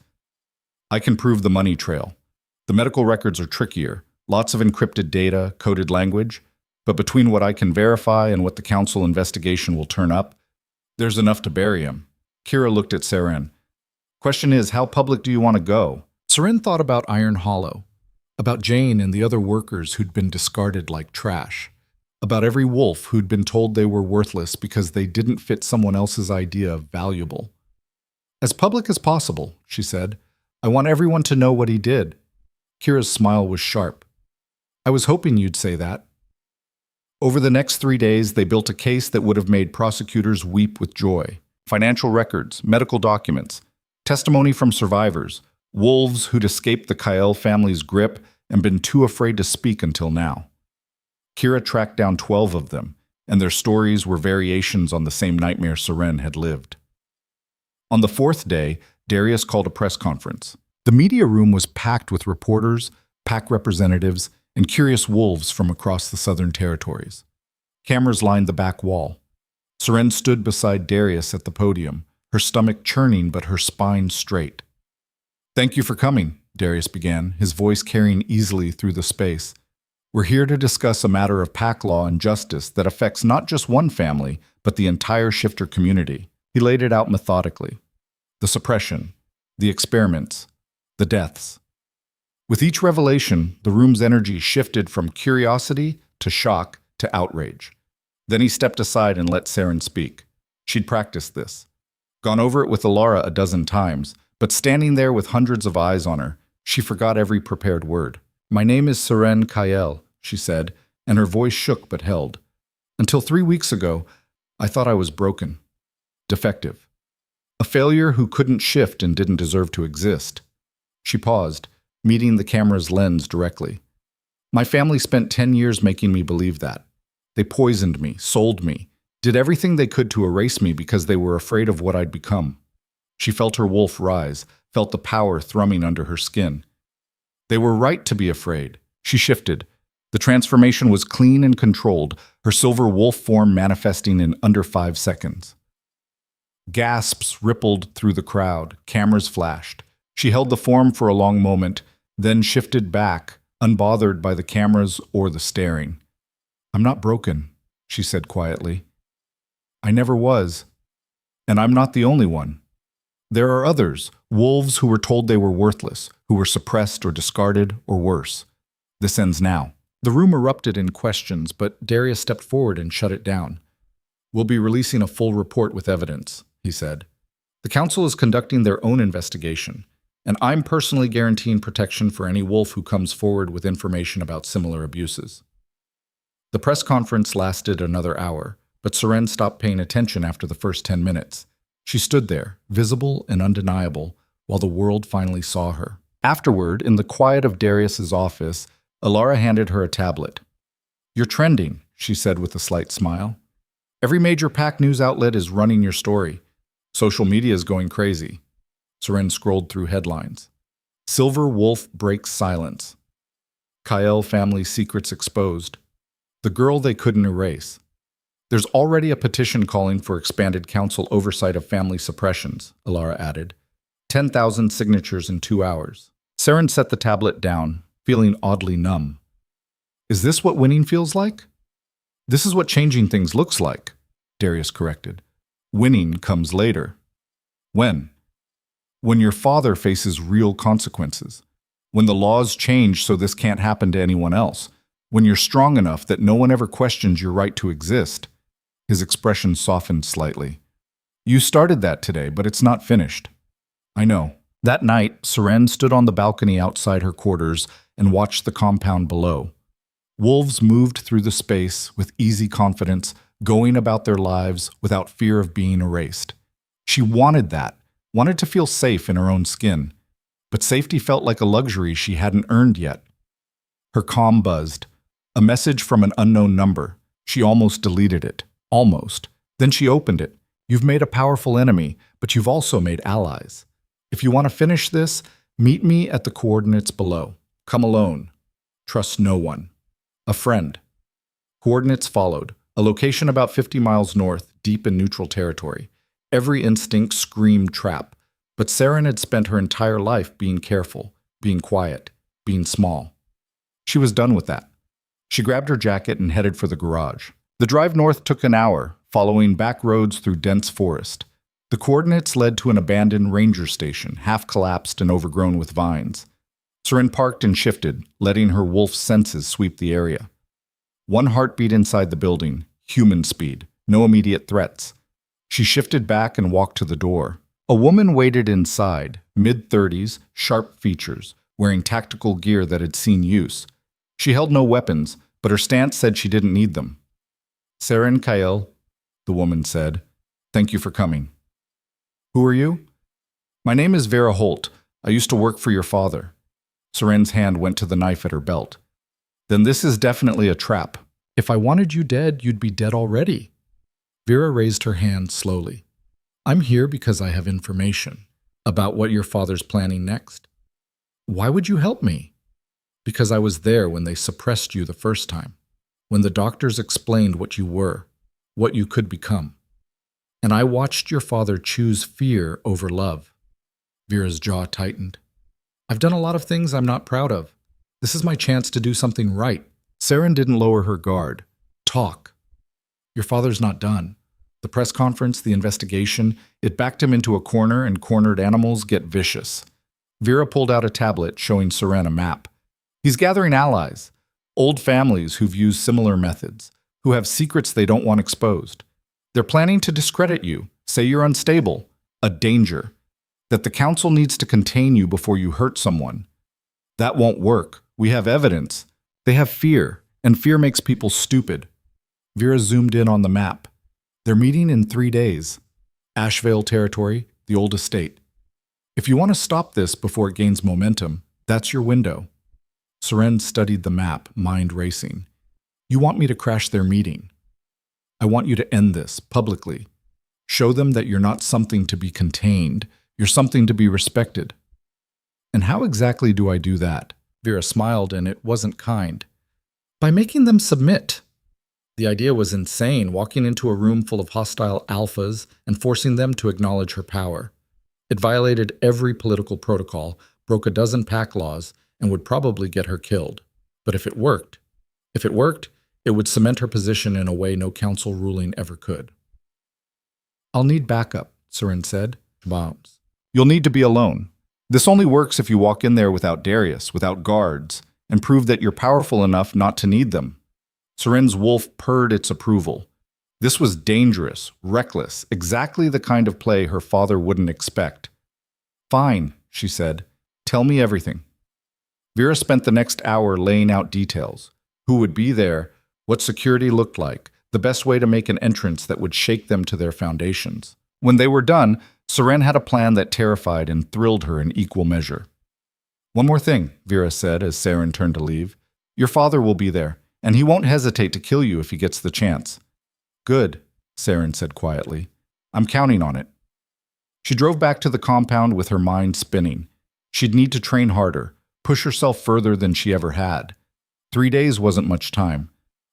I can prove the money trail. The medical records are trickier. Lots of encrypted data, coded language. But between what I can verify and what the council investigation will turn up, there's enough to bury him. Kira looked at Seren. Question is, how public do you want to go? Seren thought about Iron Hollow, about Jane and the other workers who'd been discarded like trash, about every wolf who'd been told they were worthless because they didn't fit someone else's idea of valuable. As public as possible, she said. I want everyone to know what he did. Kira's smile was sharp. I was hoping you'd say that. Over the next 3 days, they built a case that would have made prosecutors weep with joy. Financial records, medical documents, testimony from survivors, wolves who'd escaped the Kyle family's grip and been too afraid to speak until now. Kira tracked down 12 of them, and their stories were variations on the same nightmare Seren had lived. On the 4th day, Darius called a press conference. The media room was packed with reporters, pack representatives, and curious wolves from across the southern territories. Cameras lined the back wall. Seren stood beside Darius at the podium, her stomach churning but her spine straight. Thank you for coming, Darius began, his voice carrying easily through the space. We're here to discuss a matter of pack law and justice that affects not just one family, but the entire shifter community. He laid it out methodically. The suppression, the experiments, the deaths. With each revelation, the room's energy shifted from curiosity to shock to outrage. Then he stepped aside and let Seren speak. She'd practiced this, gone over it with Alara a dozen times, but standing there with hundreds of eyes on her, she forgot every prepared word. My name is Seren Kyle, she said, and her voice shook but held. Until 3 weeks ago, I thought I was broken, defective, a failure who couldn't shift and didn't deserve to exist. She paused, meeting the camera's lens directly. My family spent 10 years making me believe that. They poisoned me, sold me, did everything they could to erase me because they were afraid of what I'd become. She felt her wolf rise, felt the power thrumming under her skin. They were right to be afraid. She shifted. The transformation was clean and controlled, her silver wolf form manifesting in under 5 seconds. Gasps rippled through the crowd, cameras flashed. She held the form for a long moment, then shifted back, unbothered by the cameras or the staring. I'm not broken, she said quietly. I never was. And I'm not the only one. There are others, wolves who were told they were worthless, who were suppressed or discarded or worse. This ends now. The room erupted in questions, but Darius stepped forward and shut it down. We'll be releasing a full report with evidence, he said. The council is conducting their own investigation, and I'm personally guaranteeing protection for any wolf who comes forward with information about similar abuses. The press conference lasted another hour, but Seren stopped paying attention after the first 10 minutes. She stood there, visible and undeniable, while the world finally saw her. Afterward, in the quiet of Darius's office, Alara handed her a tablet. You're trending, she said with a slight smile. Every major pack news outlet is running your story. Social media is going crazy. Seren scrolled through headlines. Silver Wolf breaks silence. Kyle family secrets exposed. The girl they couldn't erase. There's already a petition calling for expanded council oversight of family suppressions, Alara added. 10,000 signatures in 2 hours. Seren set the tablet down, feeling oddly numb. Is this what winning feels like? This is what changing things looks like, Darius corrected. Winning comes later. When? When your father faces real consequences. When the laws change so this can't happen to anyone else. When you're strong enough that no one ever questions your right to exist. His expression softened slightly. You started that today, but it's not finished. I know. That night, Seren stood on the balcony outside her quarters and watched the compound below. Wolves moved through the space with easy confidence, going about their lives without fear of being erased. She wanted that, wanted to feel safe in her own skin. But safety felt like a luxury she hadn't earned yet. Her comm buzzed. A message from an unknown number. She almost deleted it. Almost. Then she opened it. You've made a powerful enemy, but you've also made allies. If you want to finish this, meet me at the coordinates below. Come alone. Trust no one. A friend. Coordinates followed. A location about 50 miles north, deep in neutral territory. Every instinct screamed trap. But Seren had spent her entire life being careful, being quiet, being small. She was done with that. She grabbed her jacket and headed for the garage. The drive north took an hour, following back roads through dense forest. The coordinates led to an abandoned ranger station, half collapsed and overgrown with vines. Seren parked and shifted, letting her wolf's senses sweep the area. One heartbeat inside the building, human speed, no immediate threats. She shifted back and walked to the door. A woman waited inside, mid-30s, sharp features, wearing tactical gear that had seen use. She held no weapons, but her stance said she didn't need them. "Seren Kyle," the woman said. "Thank you for coming." "Who are you?" "My name is Vera Holt. I used to work for your father." Seren's hand went to the knife at her belt. "Then this is definitely a trap. If I wanted you dead, you'd be dead already." Vera raised her hand slowly. "I'm here because I have information about what your father's planning next." "Why would you help me?" "Because I was there when they suppressed you the first time, when the doctors explained what you were, what you could become. And I watched your father choose fear over love." Vera's jaw tightened. "I've done a lot of things I'm not proud of. This is my chance to do something right." Seren didn't lower her guard. "Talk." "Your father's not done. The press conference, the investigation, it backed him into a corner, and cornered animals get vicious." Vera pulled out a tablet showing Seren a map. "He's gathering allies, old families who've used similar methods, who have secrets they don't want exposed. They're planning to discredit you, say you're unstable, a danger, that the council needs to contain you before you hurt someone. That won't work. We have evidence. They have fear, and fear makes people stupid." Vera zoomed in on the map. "They're meeting in 3 days. Ashvale territory, the old estate. If you want to stop this before it gains momentum, that's your window." Seren studied the map, mind racing. "You want me to crash their meeting. I want you to end this, publicly. Show them that you're not something to be contained, you're something to be respected." "And how exactly do I do that?" Vera smiled, and it wasn't kind. "By making them submit." The idea was insane, walking into a room full of hostile alphas and forcing them to acknowledge her power. It violated every political protocol, broke a dozen pack laws, and would probably get her killed. But if it worked, it would cement her position in a way no council ruling ever could. "I'll need backup," Seren said. "Bombs. You'll need to be alone. This only works if you walk in there without Darius, without guards, and prove that you're powerful enough not to need them." Seren's wolf purred its approval. This was dangerous, reckless, exactly the kind of play her father wouldn't expect. "Fine," she said. "Tell me everything." Vera spent the next hour laying out details. Who would be there, what security looked like, the best way to make an entrance that would shake them to their foundations. When they were done, Seren had a plan that terrified and thrilled her in equal measure. "One more thing," Vera said as Seren turned to leave. "Your father will be there, and he won't hesitate to kill you if he gets the chance." "Good," Seren said quietly. "I'm counting on it." She drove back to the compound with her mind spinning. She'd need to train harder, push herself further than she ever had. 3 days wasn't much time,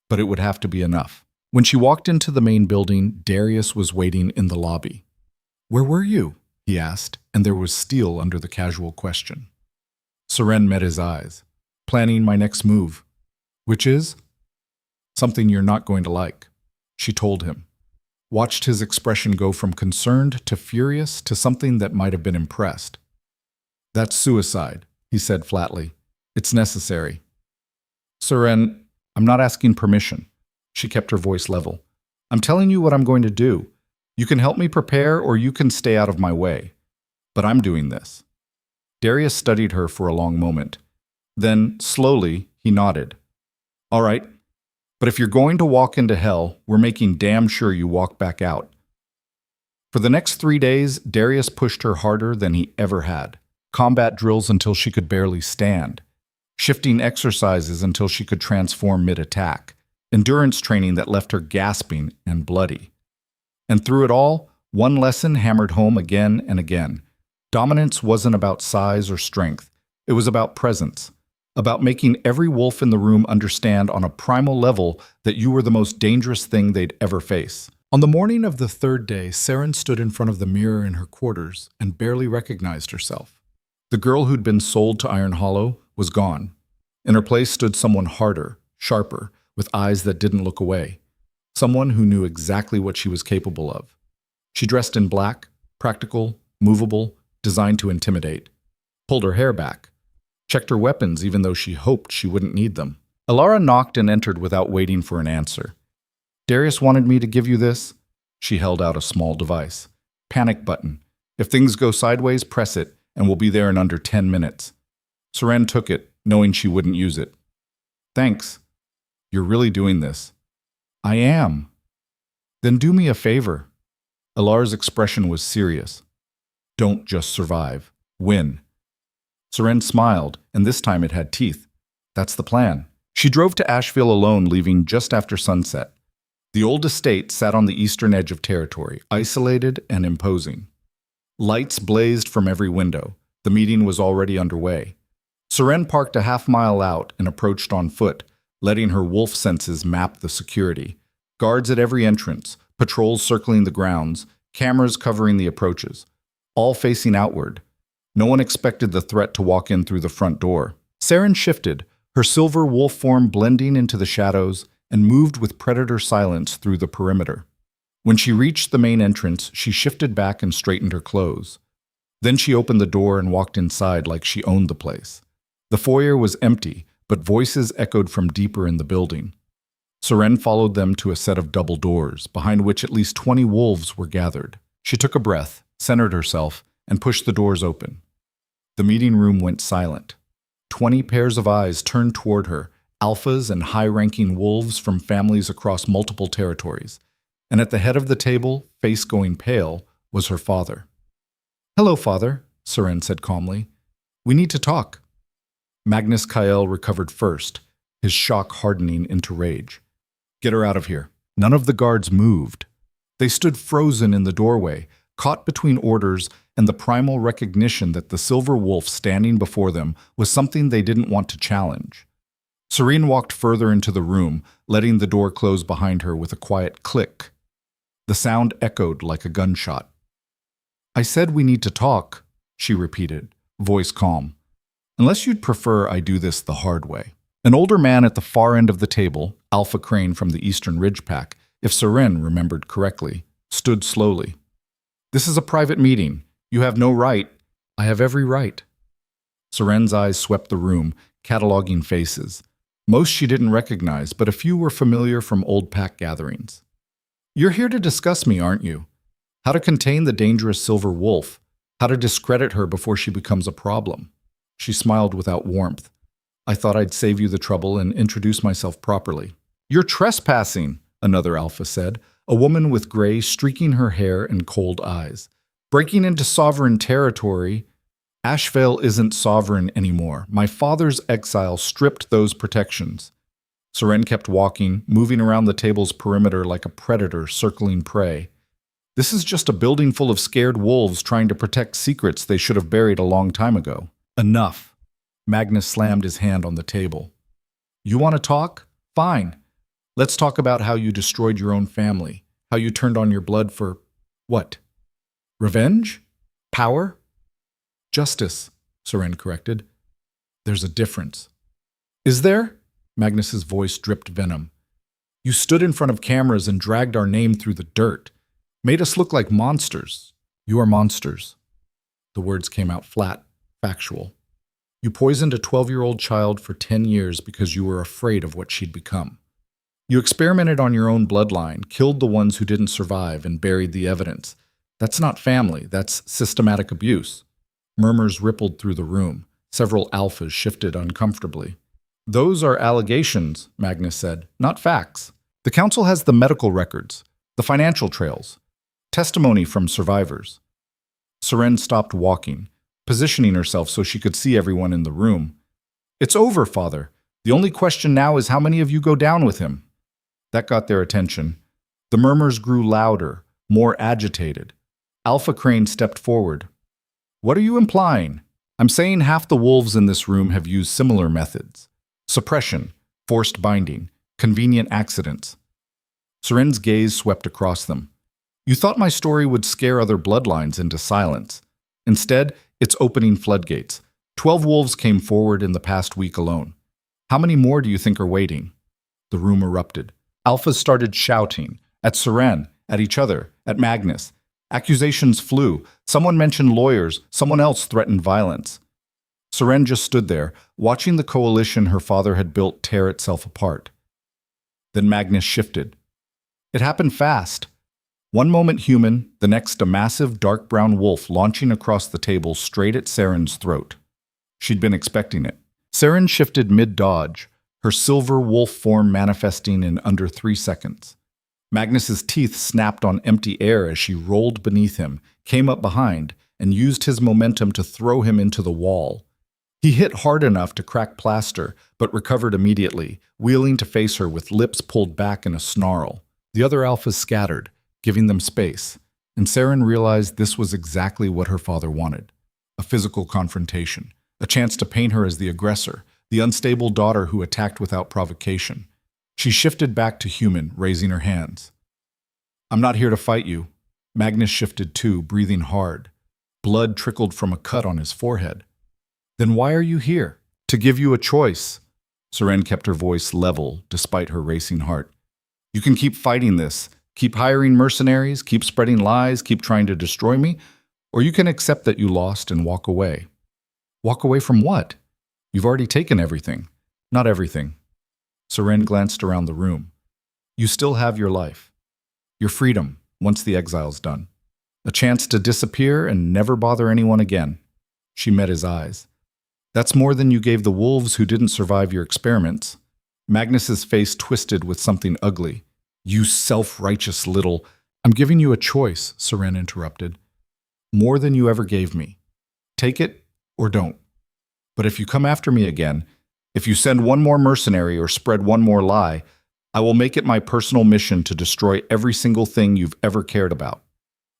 but it would have to be enough. When she walked into the main building, Darius was waiting in the lobby. "Where were you?" he asked, and there was steel under the casual question. Seren met his eyes. "Planning my next move." "Which is?" "Something you're not going to like," she told him. Watched his expression go from concerned to furious to something that might have been impressed. "That's suicide," he said flatly. "It's necessary." "Seren, I'm not asking permission." She kept her voice level. "I'm telling you what I'm going to do. You can help me prepare, or you can stay out of my way. But I'm doing this." Darius studied her for a long moment. Then, slowly, he nodded. "All right. But if you're going to walk into hell, we're making damn sure you walk back out." For the next 3 days, Darius pushed her harder than he ever had. Combat drills until she could barely stand. Shifting exercises until she could transform mid-attack. Endurance training that left her gasping and bloody. And through it all, one lesson hammered home again and again. Dominance wasn't about size or strength. It was about presence. About making every wolf in the room understand on a primal level that you were the most dangerous thing they'd ever face. On the morning of the 3rd day, Seren stood in front of the mirror in her quarters and barely recognized herself. The girl who'd been sold to Iron Hollow was gone. In her place stood someone harder, sharper, with eyes that didn't look away. Someone who knew exactly what she was capable of. She dressed in black, Practical, movable, designed to intimidate. Pulled her hair back. Checked her weapons even though she hoped she wouldn't need them. Alara knocked and entered without waiting for an answer. Darius wanted me to give you this. She held out a small device. Panic button. If things go sideways, press it, and we'll be there in under 10 minutes. Seren took it, knowing she wouldn't use it. Thanks. You're really doing this. I am. Then do me a favor. Alara's expression was serious. Don't just survive. Win. Seren smiled, and this time it had teeth. That's the plan. She drove to Asheville alone, leaving just after sunset. The old estate sat on the eastern edge of territory, isolated and imposing. Lights blazed from every window. The meeting was already underway. Seren parked a half-mile out and approached on foot, letting her wolf senses map the security. Guards at every entrance, patrols circling the grounds, cameras covering the approaches, all facing outward. No one expected the threat to walk in through the front door. Seren shifted, her silver wolf form blending into the shadows, and moved with predator silence through the perimeter. When she reached the main entrance, she shifted back and straightened her clothes. Then she opened the door and walked inside like she owned the place. The foyer was empty, but voices echoed from deeper in the building. Seren followed them to a set of double doors, behind which at least 20 wolves were gathered. She took a breath, centered herself, and pushed the doors open. The meeting room went silent. 20 pairs of eyes turned toward her, alphas and high-ranking wolves from families across multiple territories. And at the head of the table, face going pale, was her father. "Hello, father," Seren said calmly. "We need to talk." Magnus Kael recovered first, his shock hardening into rage. "Get her out of here." None of the guards moved. They stood frozen in the doorway, caught between orders and the primal recognition that the silver wolf standing before them was something they didn't want to challenge. Seren walked further into the room, letting the door close behind her with a quiet click. The sound echoed like a gunshot. "I said we need to talk," she repeated, voice calm. "Unless you'd prefer I do this the hard way." An older man at the far end of the table, Alpha Crane from the Eastern Ridge Pack, if Seren remembered correctly, stood slowly. "This is a private meeting. You have no right." "I have every right." Seren's eyes swept the room, cataloging faces. Most she didn't recognize, but a few were familiar from old pack gatherings. "You're here to discuss me, aren't you? How to contain the dangerous silver wolf, how to discredit her before she becomes a problem." She smiled without warmth. "I thought I'd save you the trouble and introduce myself properly." "You're trespassing," another alpha said, a woman with gray streaking her hair and cold eyes. "Breaking into sovereign territory." "Asheville isn't sovereign anymore. My father's exile stripped those protections." Seren kept walking, moving around the table's perimeter like a predator circling prey. "This is just a building full of scared wolves trying to protect secrets they should have buried a long time ago." "Enough." Magnus slammed his hand on the table. "You want to talk? Fine. Let's talk about how you destroyed your own family, how you turned on your blood for what? Revenge? Power? Justice," Seren corrected. "There's a difference." "Is there?" Magnus's voice dripped venom. "You stood in front of cameras and dragged our name through the dirt, made us look like monsters." "You are monsters." The words came out flat, factual. "You poisoned a 12-year-old child for 10 years because you were afraid of what she'd become. You experimented on your own bloodline, killed the ones who didn't survive, and buried the evidence. That's not family, that's systematic abuse." Murmurs rippled through the room. Several alphas shifted uncomfortably. "Those are allegations," Magnus said, "not facts. The council has the medical records, the financial trails, testimony from survivors." Seren stopped walking, positioning herself so she could see everyone in the room. "It's over, Father. The only question now is how many of you go down with him." That got their attention. The murmurs grew louder, more agitated. Alpha Crane stepped forward. "What are you implying?" "I'm saying half the wolves in this room have used similar methods. Suppression, forced binding, convenient accidents." Seren's gaze swept across them. "You thought my story would scare other bloodlines into silence. Instead, it's opening floodgates. 12 wolves came forward in the past week alone. How many more do you think are waiting?" The room erupted. Alphas started shouting, at Seren, at each other, at Magnus. Accusations flew. Someone mentioned lawyers, someone else threatened violence. Seren just stood there, watching the coalition her father had built tear itself apart. Then Magnus shifted. It happened fast. One moment human, the next a massive dark brown wolf launching across the table straight at Seren's throat. She'd been expecting it. Seren shifted mid-dodge, her silver wolf form manifesting in under 3 seconds. Magnus's teeth snapped on empty air as she rolled beneath him, came up behind, and used his momentum to throw him into the wall. He hit hard enough to crack plaster, but recovered immediately, wheeling to face her with lips pulled back in a snarl. The other alphas scattered, giving them space, and Seren realized this was exactly what her father wanted. A physical confrontation, a chance to paint her as the aggressor, the unstable daughter who attacked without provocation. She shifted back to human, raising her hands. "I'm not here to fight you." Magnus shifted too, breathing hard. Blood trickled from a cut on his forehead. "Then why are you here?" "To give you a choice." Seren kept her voice level, despite her racing heart. "You can keep fighting this, keep hiring mercenaries, keep spreading lies, keep trying to destroy me, or you can accept that you lost and walk away." "Walk away from what?" "You've already taken everything." "Not everything." Seren glanced around the room. "You still have your life. Your freedom, once the exile's done. A chance to disappear and never bother anyone again." She met his eyes. "That's more than you gave the wolves who didn't survive your experiments." Magnus's face twisted with something ugly. "You self-righteous little—" "I'm giving you a choice," Seren interrupted. "More than you ever gave me. Take it or don't. But if you come after me again, if you send one more mercenary or spread one more lie, I will make it my personal mission to destroy every single thing you've ever cared about."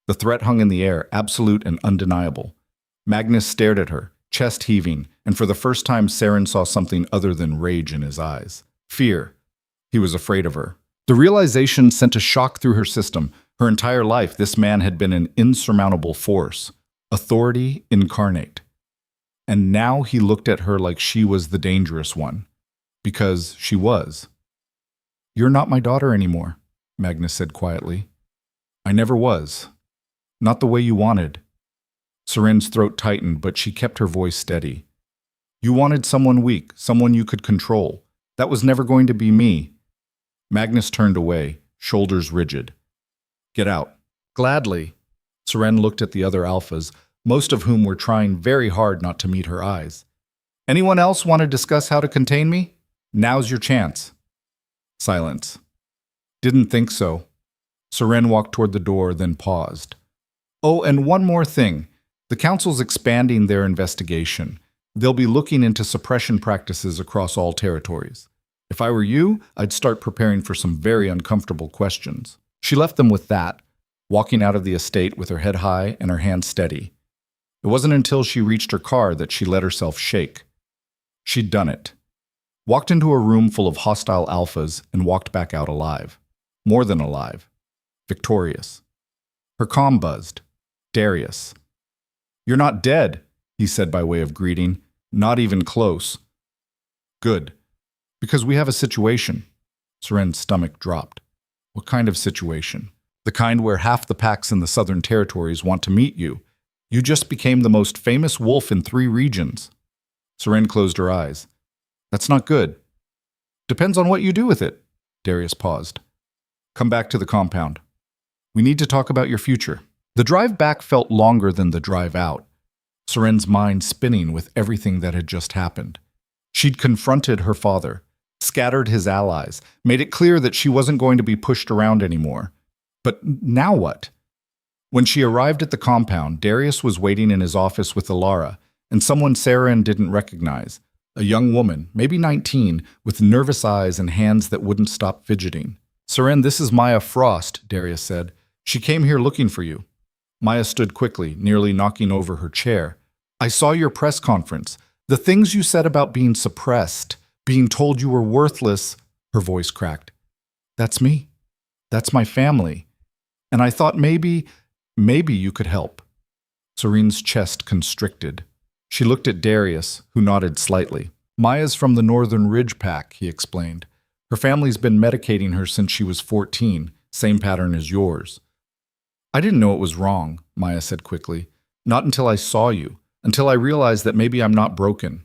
The threat hung in the air, absolute and undeniable. Magnus stared at her, chest heaving, and for the first time Seren saw something other than rage in his eyes. Fear. He was afraid of her. The realization sent a shock through her system. Her entire life, this man had been an insurmountable force, authority incarnate. And now he looked at her like she was the dangerous one. Because she was. "You're not my daughter anymore," Magnus said quietly. "I never was. Not the way you wanted." Seren's throat tightened, but she kept her voice steady. "You wanted someone weak, someone you could control. That was never going to be me." Magnus turned away, shoulders rigid. "Get out." "Gladly." Seren looked at the other alphas, most of whom were trying very hard not to meet her eyes. "Anyone else want to discuss how to contain me? Now's your chance." Silence. "Didn't think so." Seren walked toward the door, then paused. "Oh, and one more thing. The Council's expanding their investigation. They'll be looking into suppression practices across all territories. If I were you, I'd start preparing for some very uncomfortable questions." She left them with that, walking out of the estate with her head high and her hands steady. It wasn't until she reached her car that she let herself shake. She'd done it. Walked into a room full of hostile alphas and walked back out alive. More than alive. Victorious. Her comm buzzed. Darius. "You're not dead," he said by way of greeting. "Not even close." "Good. Because we have a situation." Seren's stomach dropped. "What kind of situation?" "The kind where half the packs in the Southern Territories want to meet you. You just became the most famous wolf in 3 regions. Seren closed her eyes. "That's not good." "Depends on what you do with it." Darius paused. "Come back to the compound. We need to talk about your future." The drive back felt longer than the drive out. Seren's mind spinning with everything that had just happened. She'd confronted her father, scattered his allies, made it clear that she wasn't going to be pushed around anymore. But now what? When she arrived at the compound, Darius was waiting in his office with Alara, and someone Seren didn't recognize. A young woman, maybe 19, with nervous eyes and hands that wouldn't stop fidgeting. "Seren, this is Maya Frost," Darius said. "She came here looking for you." Maya stood quickly, nearly knocking over her chair. "I saw your press conference. The things you said about being suppressed, being told you were worthless," her voice cracked. "That's me. That's my family. And I thought maybe you could help." Serene's chest constricted. She looked at Darius, who nodded slightly. "Maya's from the Northern Ridge Pack," he explained. "Her family's been medicating her since she was 14, same pattern as yours." I didn't know it was wrong, Maya said quickly. Not until I saw you, until I realized that maybe I'm not broken.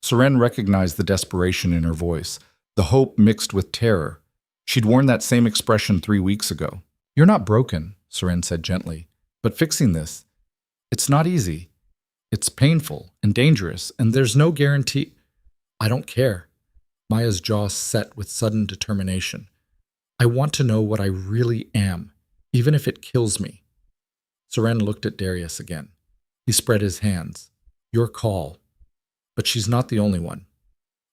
Seren recognized the desperation in her voice, the hope mixed with terror. She'd worn that same expression 3 weeks ago. You're not broken, Seren said gently. But fixing this, it's not easy. It's painful and dangerous, and there's no guarantee. I don't care. Maya's jaw set with sudden determination. I want to know what I really am, even if it kills me. Seren looked at Darius again. He spread his hands. Your call. But she's not the only one.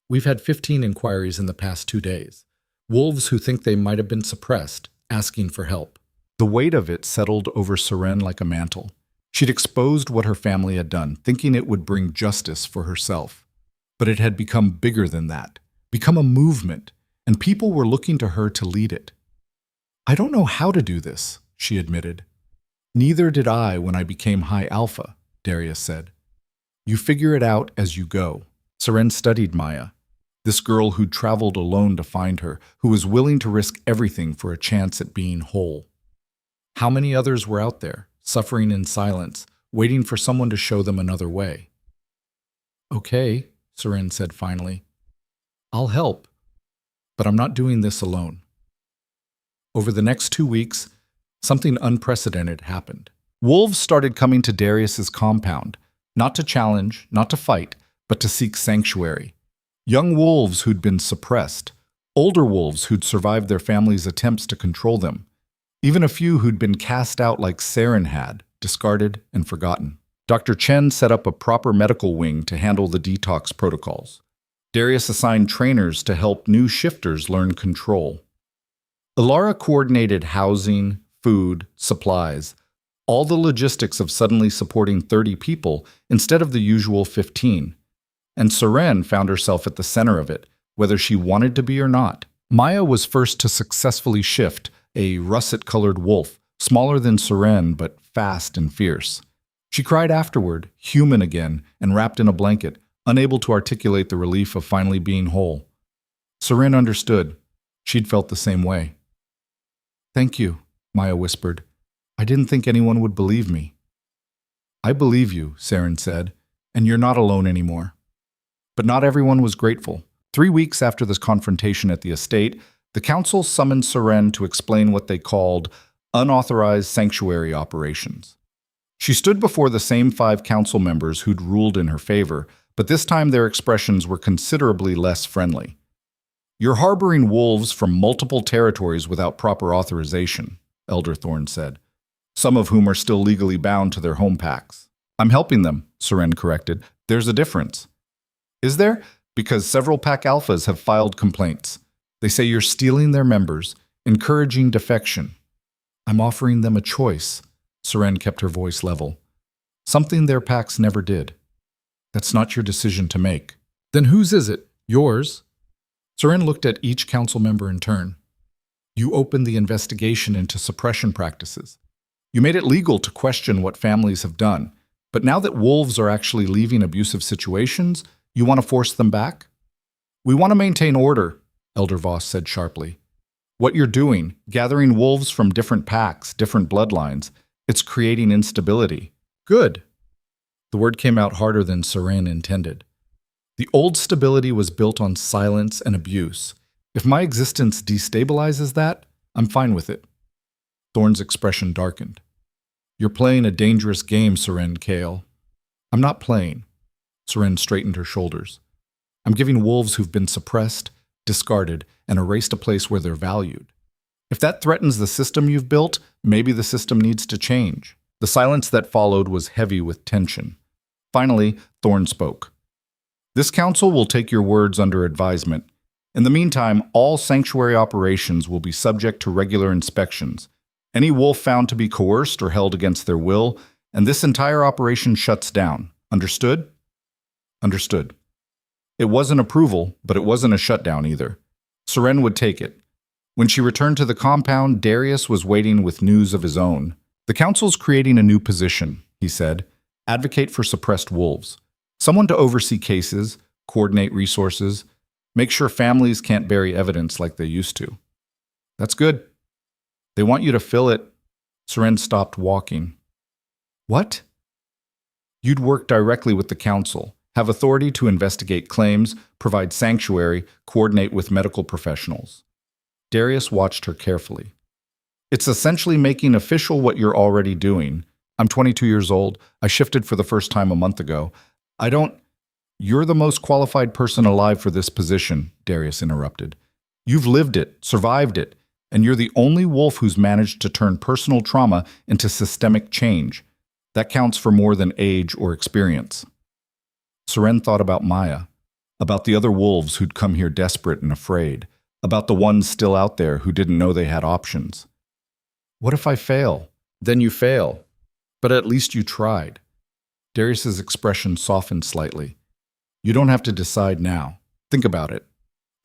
We've had 15 inquiries in the past 2 days. Wolves who think they might have been suppressed, asking for help. The weight of it settled over Seren like a mantle. She'd exposed what her family had done, thinking it would bring justice for herself. But it had become bigger than that, become a movement, and people were looking to her to lead it. I don't know how to do this, she admitted. Neither did I when I became High Alpha, Darius said. You figure it out as you go. Seren studied Maya, this girl who'd traveled alone to find her, who was willing to risk everything for a chance at being whole. How many others were out there, suffering in silence, waiting for someone to show them another way? Okay, Seren said finally. I'll help, but I'm not doing this alone. Over the next 2 weeks, something unprecedented happened. Wolves started coming to Darius's compound, not to challenge, not to fight, but to seek sanctuary. Young wolves who'd been suppressed, older wolves who'd survived their families' attempts to control them, even a few who'd been cast out like Seren had, discarded and forgotten. Dr. Chen set up a proper medical wing to handle the detox protocols. Darius assigned trainers to help new shifters learn control. Ilara coordinated housing, food, supplies, all the logistics of suddenly supporting 30 people instead of the usual 15. And Seren found herself at the center of it, whether she wanted to be or not. Maya was first to successfully shift, a russet-colored wolf, smaller than Seren but fast and fierce. She cried afterward, human again, and wrapped in a blanket, unable to articulate the relief of finally being whole. Seren understood. She'd felt the same way. Thank you, Maya whispered. I didn't think anyone would believe me. I believe you, Seren said, and you're not alone anymore. But not everyone was grateful. 3 weeks after this confrontation at the estate, the council summoned Seren to explain what they called unauthorized sanctuary operations. She stood before the same 5 council members who'd ruled in her favor, but this time their expressions were considerably less friendly. You're harboring wolves from multiple territories without proper authorization, Elder Thorne said, some of whom are still legally bound to their home packs. I'm helping them, Seren corrected. There's a difference. Is there? Because several pack alphas have filed complaints. They say you're stealing their members, encouraging defection. I'm offering them a choice. Seren kept her voice level. Something their packs never did. That's not your decision to make. Then whose is it? Yours? Seren looked at each council member in turn. You opened the investigation into suppression practices. You made it legal to question what families have done. But now that wolves are actually leaving abusive situations, you want to force them back? We want to maintain order, Elder Voss said sharply. What you're doing, gathering wolves from different packs, different bloodlines, it's creating instability. Good. The word came out harder than Seren intended. The old stability was built on silence and abuse. If my existence destabilizes that, I'm fine with it. Thorne's expression darkened. You're playing a dangerous game, Seren Kale. I'm not playing. Seren straightened her shoulders. I'm giving wolves who've been suppressed, discarded, and erased a place where they're valued. If that threatens the system you've built, maybe the system needs to change. The silence that followed was heavy with tension. Finally, Thorne spoke. This council will take your words under advisement. In the meantime, all sanctuary operations will be subject to regular inspections. Any wolf found to be coerced or held against their will, and this entire operation shuts down. Understood? Understood. It wasn't approval, but it wasn't a shutdown either. Seren would take it. When she returned to the compound, Darius was waiting with news of his own. The council's creating a new position, he said. Advocate for suppressed wolves. Someone to oversee cases, coordinate resources, make sure families can't bury evidence like they used to. That's good. They want you to fill it. Seren stopped walking. What? You'd work directly with the council, have authority to investigate claims, provide sanctuary, coordinate with medical professionals. Darius watched her carefully. It's essentially making official what you're already doing. I'm 22 years old. I shifted for the first time a month ago. I don't... You're the most qualified person alive for this position, Darius interrupted. You've lived it, survived it, and you're the only wolf who's managed to turn personal trauma into systemic change. That counts for more than age or experience. Seren thought about Maya, about the other wolves who'd come here desperate and afraid, about the ones still out there who didn't know they had options. What if I fail? Then you fail. But at least you tried. Darius's expression softened slightly. You don't have to decide now. Think about it.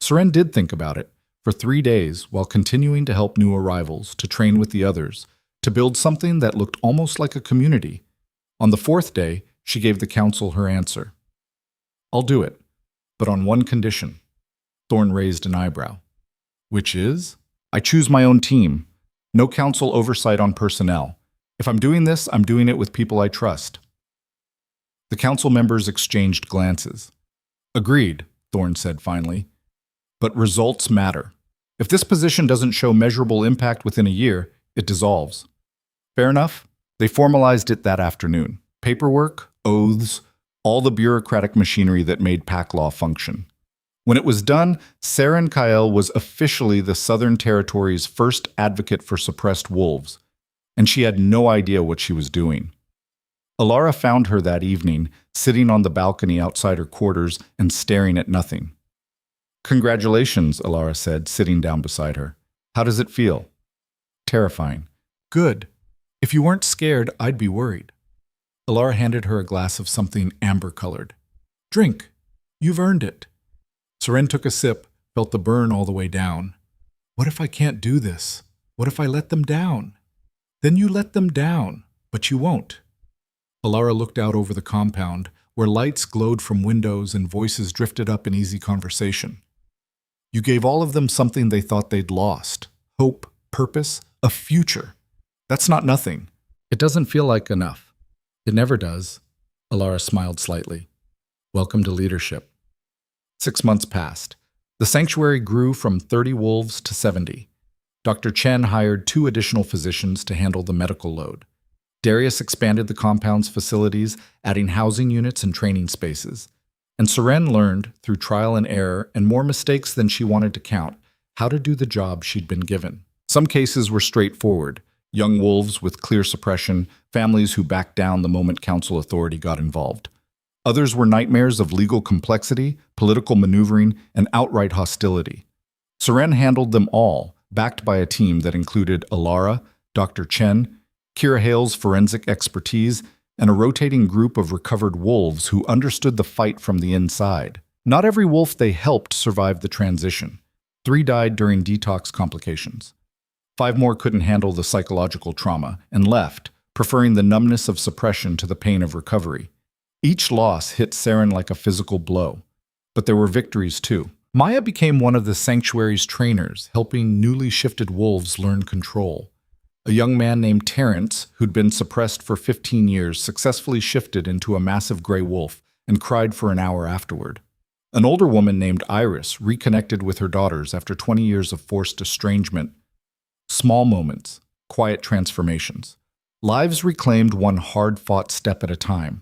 Seren did think about it. For 3 days, while continuing to help new arrivals, to train with the others, to build something that looked almost like a community. On the 4th day, she gave the council her answer. I'll do it, but on one condition. Thorn raised an eyebrow. Which is? I choose my own team. No council oversight on personnel. If I'm doing this, I'm doing it with people I trust. The council members exchanged glances. Agreed, Thorn said finally. But results matter. If this position doesn't show measurable impact within a year, it dissolves. Fair enough? They formalized it that afternoon. Paperwork, oaths, all the bureaucratic machinery that made pack law function. When it was done, Seren was officially the Southern Territory's first advocate for suppressed wolves, and she had no idea what she was doing. Alara found her that evening, sitting on the balcony outside her quarters and staring at nothing. Congratulations, Alara said, sitting down beside her. How does it feel? Terrifying. Good. If you weren't scared, I'd be worried. Alara handed her a glass of something amber-colored. Drink. You've earned it. Seren took a sip, felt the burn all the way down. What if I can't do this? What if I let them down? Then you let them down, but you won't. Alara looked out over the compound, where lights glowed from windows and voices drifted up in easy conversation. You gave all of them something they thought they'd lost. Hope, purpose, a future. That's not nothing. It doesn't feel like enough. It never does. Alara smiled slightly. Welcome to leadership. 6 months passed. The sanctuary grew from 30 wolves to 70. Dr. Chen hired 2 additional physicians to handle the medical load. Darius expanded the compound's facilities, adding housing units and training spaces. And Seren learned, through trial and error and more mistakes than she wanted to count, how to do the job she'd been given. Some cases were straightforward. Young wolves with clear suppression, families who backed down the moment council authority got involved. Others were nightmares of legal complexity, political maneuvering, and outright hostility. Seren handled them all, backed by a team that included Alara, Dr. Chen, Kira Hale's forensic expertise, and a rotating group of recovered wolves who understood the fight from the inside. Not every wolf they helped survived the transition. 3 died during detox complications. 5 more couldn't handle the psychological trauma and left, preferring the numbness of suppression to the pain of recovery. Each loss hit Seren like a physical blow. But there were victories too. Maya became one of the sanctuary's trainers, helping newly shifted wolves learn control. A young man named Terrence, who'd been suppressed for 15 years, successfully shifted into a massive gray wolf and cried for an hour afterward. An older woman named Iris reconnected with her daughters after 20 years of forced estrangement. Small moments, quiet transformations. Lives reclaimed one hard-fought step at a time.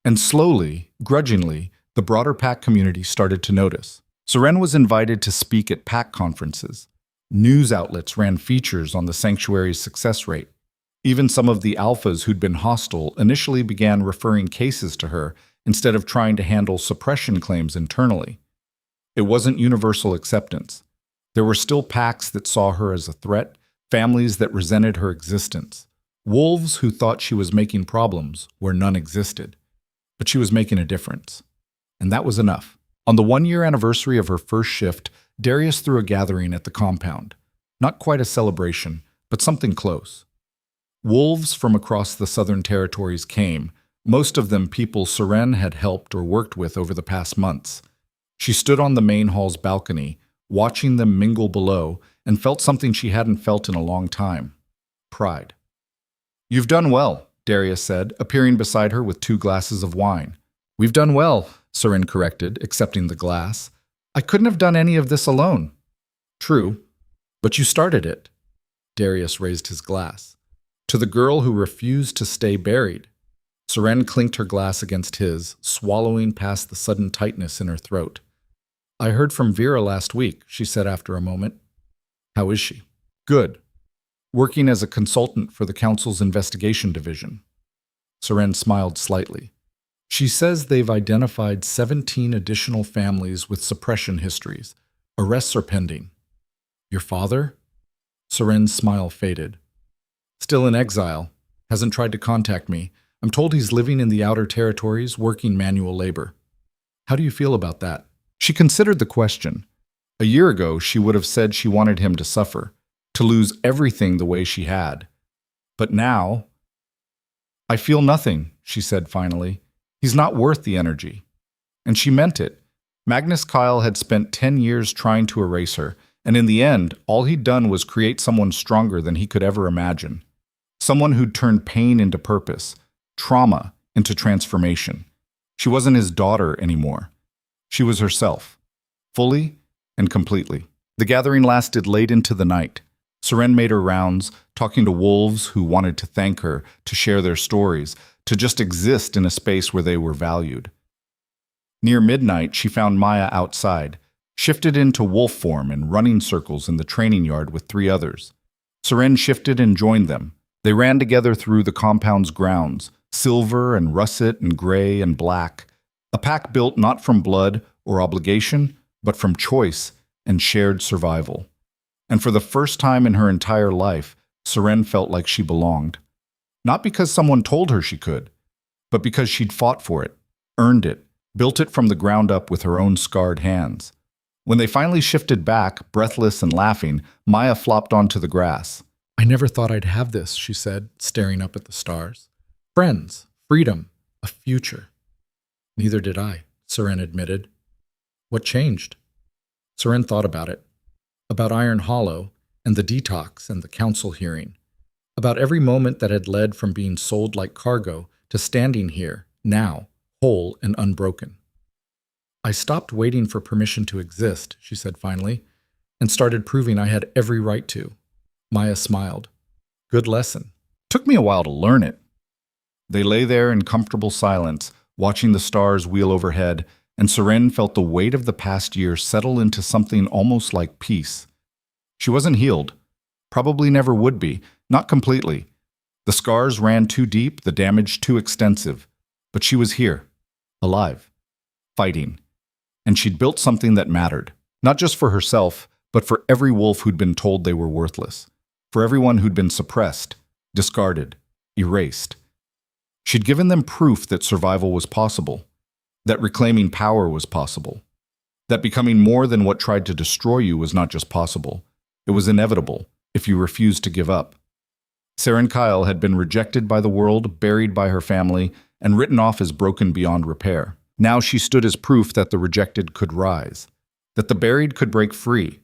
And slowly, grudgingly, the broader pack community started to notice. Seren was invited to speak at pack conferences. News outlets ran features on the sanctuary's success rate. Even some of the alphas who'd been hostile initially began referring cases to her instead of trying to handle suppression claims internally. It wasn't universal acceptance. There were still packs that saw her as a threat, families that resented her existence, wolves who thought she was making problems where none existed. But she was making a difference. And that was enough. On the 1-year anniversary of her first shift, Darius threw a gathering at the compound. Not quite a celebration, but something close. Wolves from across the Southern Territories came, most of them people Seren had helped or worked with over the past months. She stood on the main hall's balcony, watching them mingle below, and felt something she hadn't felt in a long time. Pride. You've done well, Darius said, appearing beside her with 2 glasses of wine. We've done well, Seren corrected, accepting the glass. I couldn't have done any of this alone. True, but you started it. Darius raised his glass. To the girl who refused to stay buried. Seren clinked her glass against his, swallowing past the sudden tightness in her throat. I heard from Vera last week, she said after a moment. How is she? Good. Working as a consultant for the Council's investigation division. Seren smiled slightly. She says they've identified 17 additional families with suppression histories. Arrests are pending. Your father? Seren's smile faded. Still in exile. Hasn't tried to contact me. I'm told he's living in the outer territories, working manual labor. How do you feel about that? She considered the question. A year ago, she would have said she wanted him to suffer, to lose everything the way she had. But now, I feel nothing, she said finally. He's not worth the energy. And she meant it. Magnus Kyle had spent 10 years trying to erase her, and in the end, all he'd done was create someone stronger than he could ever imagine. Someone who'd turned pain into purpose, trauma into transformation. She wasn't his daughter anymore. She was herself, fully and completely. The gathering lasted late into the night. Seren made her rounds, talking to wolves who wanted to thank her, to share their stories, to just exist in a space where they were valued. Near midnight, she found Maya outside, shifted into wolf form and running circles in the training yard with 3 others. Seren shifted and joined them. They ran together through the compound's grounds, silver and russet and gray and black, a pack built not from blood or obligation, but from choice and shared survival. And for the first time in her entire life, Seren felt like she belonged. Not because someone told her she could, but because she'd fought for it, earned it, built it from the ground up with her own scarred hands. When they finally shifted back, breathless and laughing, Maya flopped onto the grass. I never thought I'd have this, she said, staring up at the stars. Friends, freedom, a future. Neither did I, Seren admitted. What changed? Seren thought about it. About Iron Hollow, and the Detox and the council hearing. About every moment that had led from being sold like cargo to standing here, now, whole and unbroken. I stopped waiting for permission to exist, she said finally, and started proving I had every right to. Maya smiled. Good lesson. Took me a while to learn it. They lay there in comfortable silence, watching the stars wheel overhead, and Seren felt the weight of the past year settle into something almost like peace. She wasn't healed. Probably never would be. Not completely. The scars ran too deep, the damage too extensive. But she was here, alive, fighting. And she'd built something that mattered, not just for herself, but for every wolf who'd been told they were worthless, for everyone who'd been suppressed, discarded, erased. She'd given them proof that survival was possible, that reclaiming power was possible, that becoming more than what tried to destroy you was not just possible, it was inevitable if you refused to give up. Seren Kyle had been rejected by the world, buried by her family, and written off as broken beyond repair. Now she stood as proof that the rejected could rise, that the buried could break free,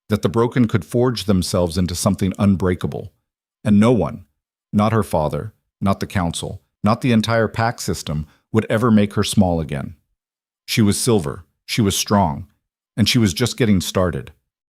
that the broken could forge themselves into something unbreakable. And no one, not her father, not the council, not the entire pack system, would ever make her small again. She was silver, she was strong, and she was just getting started.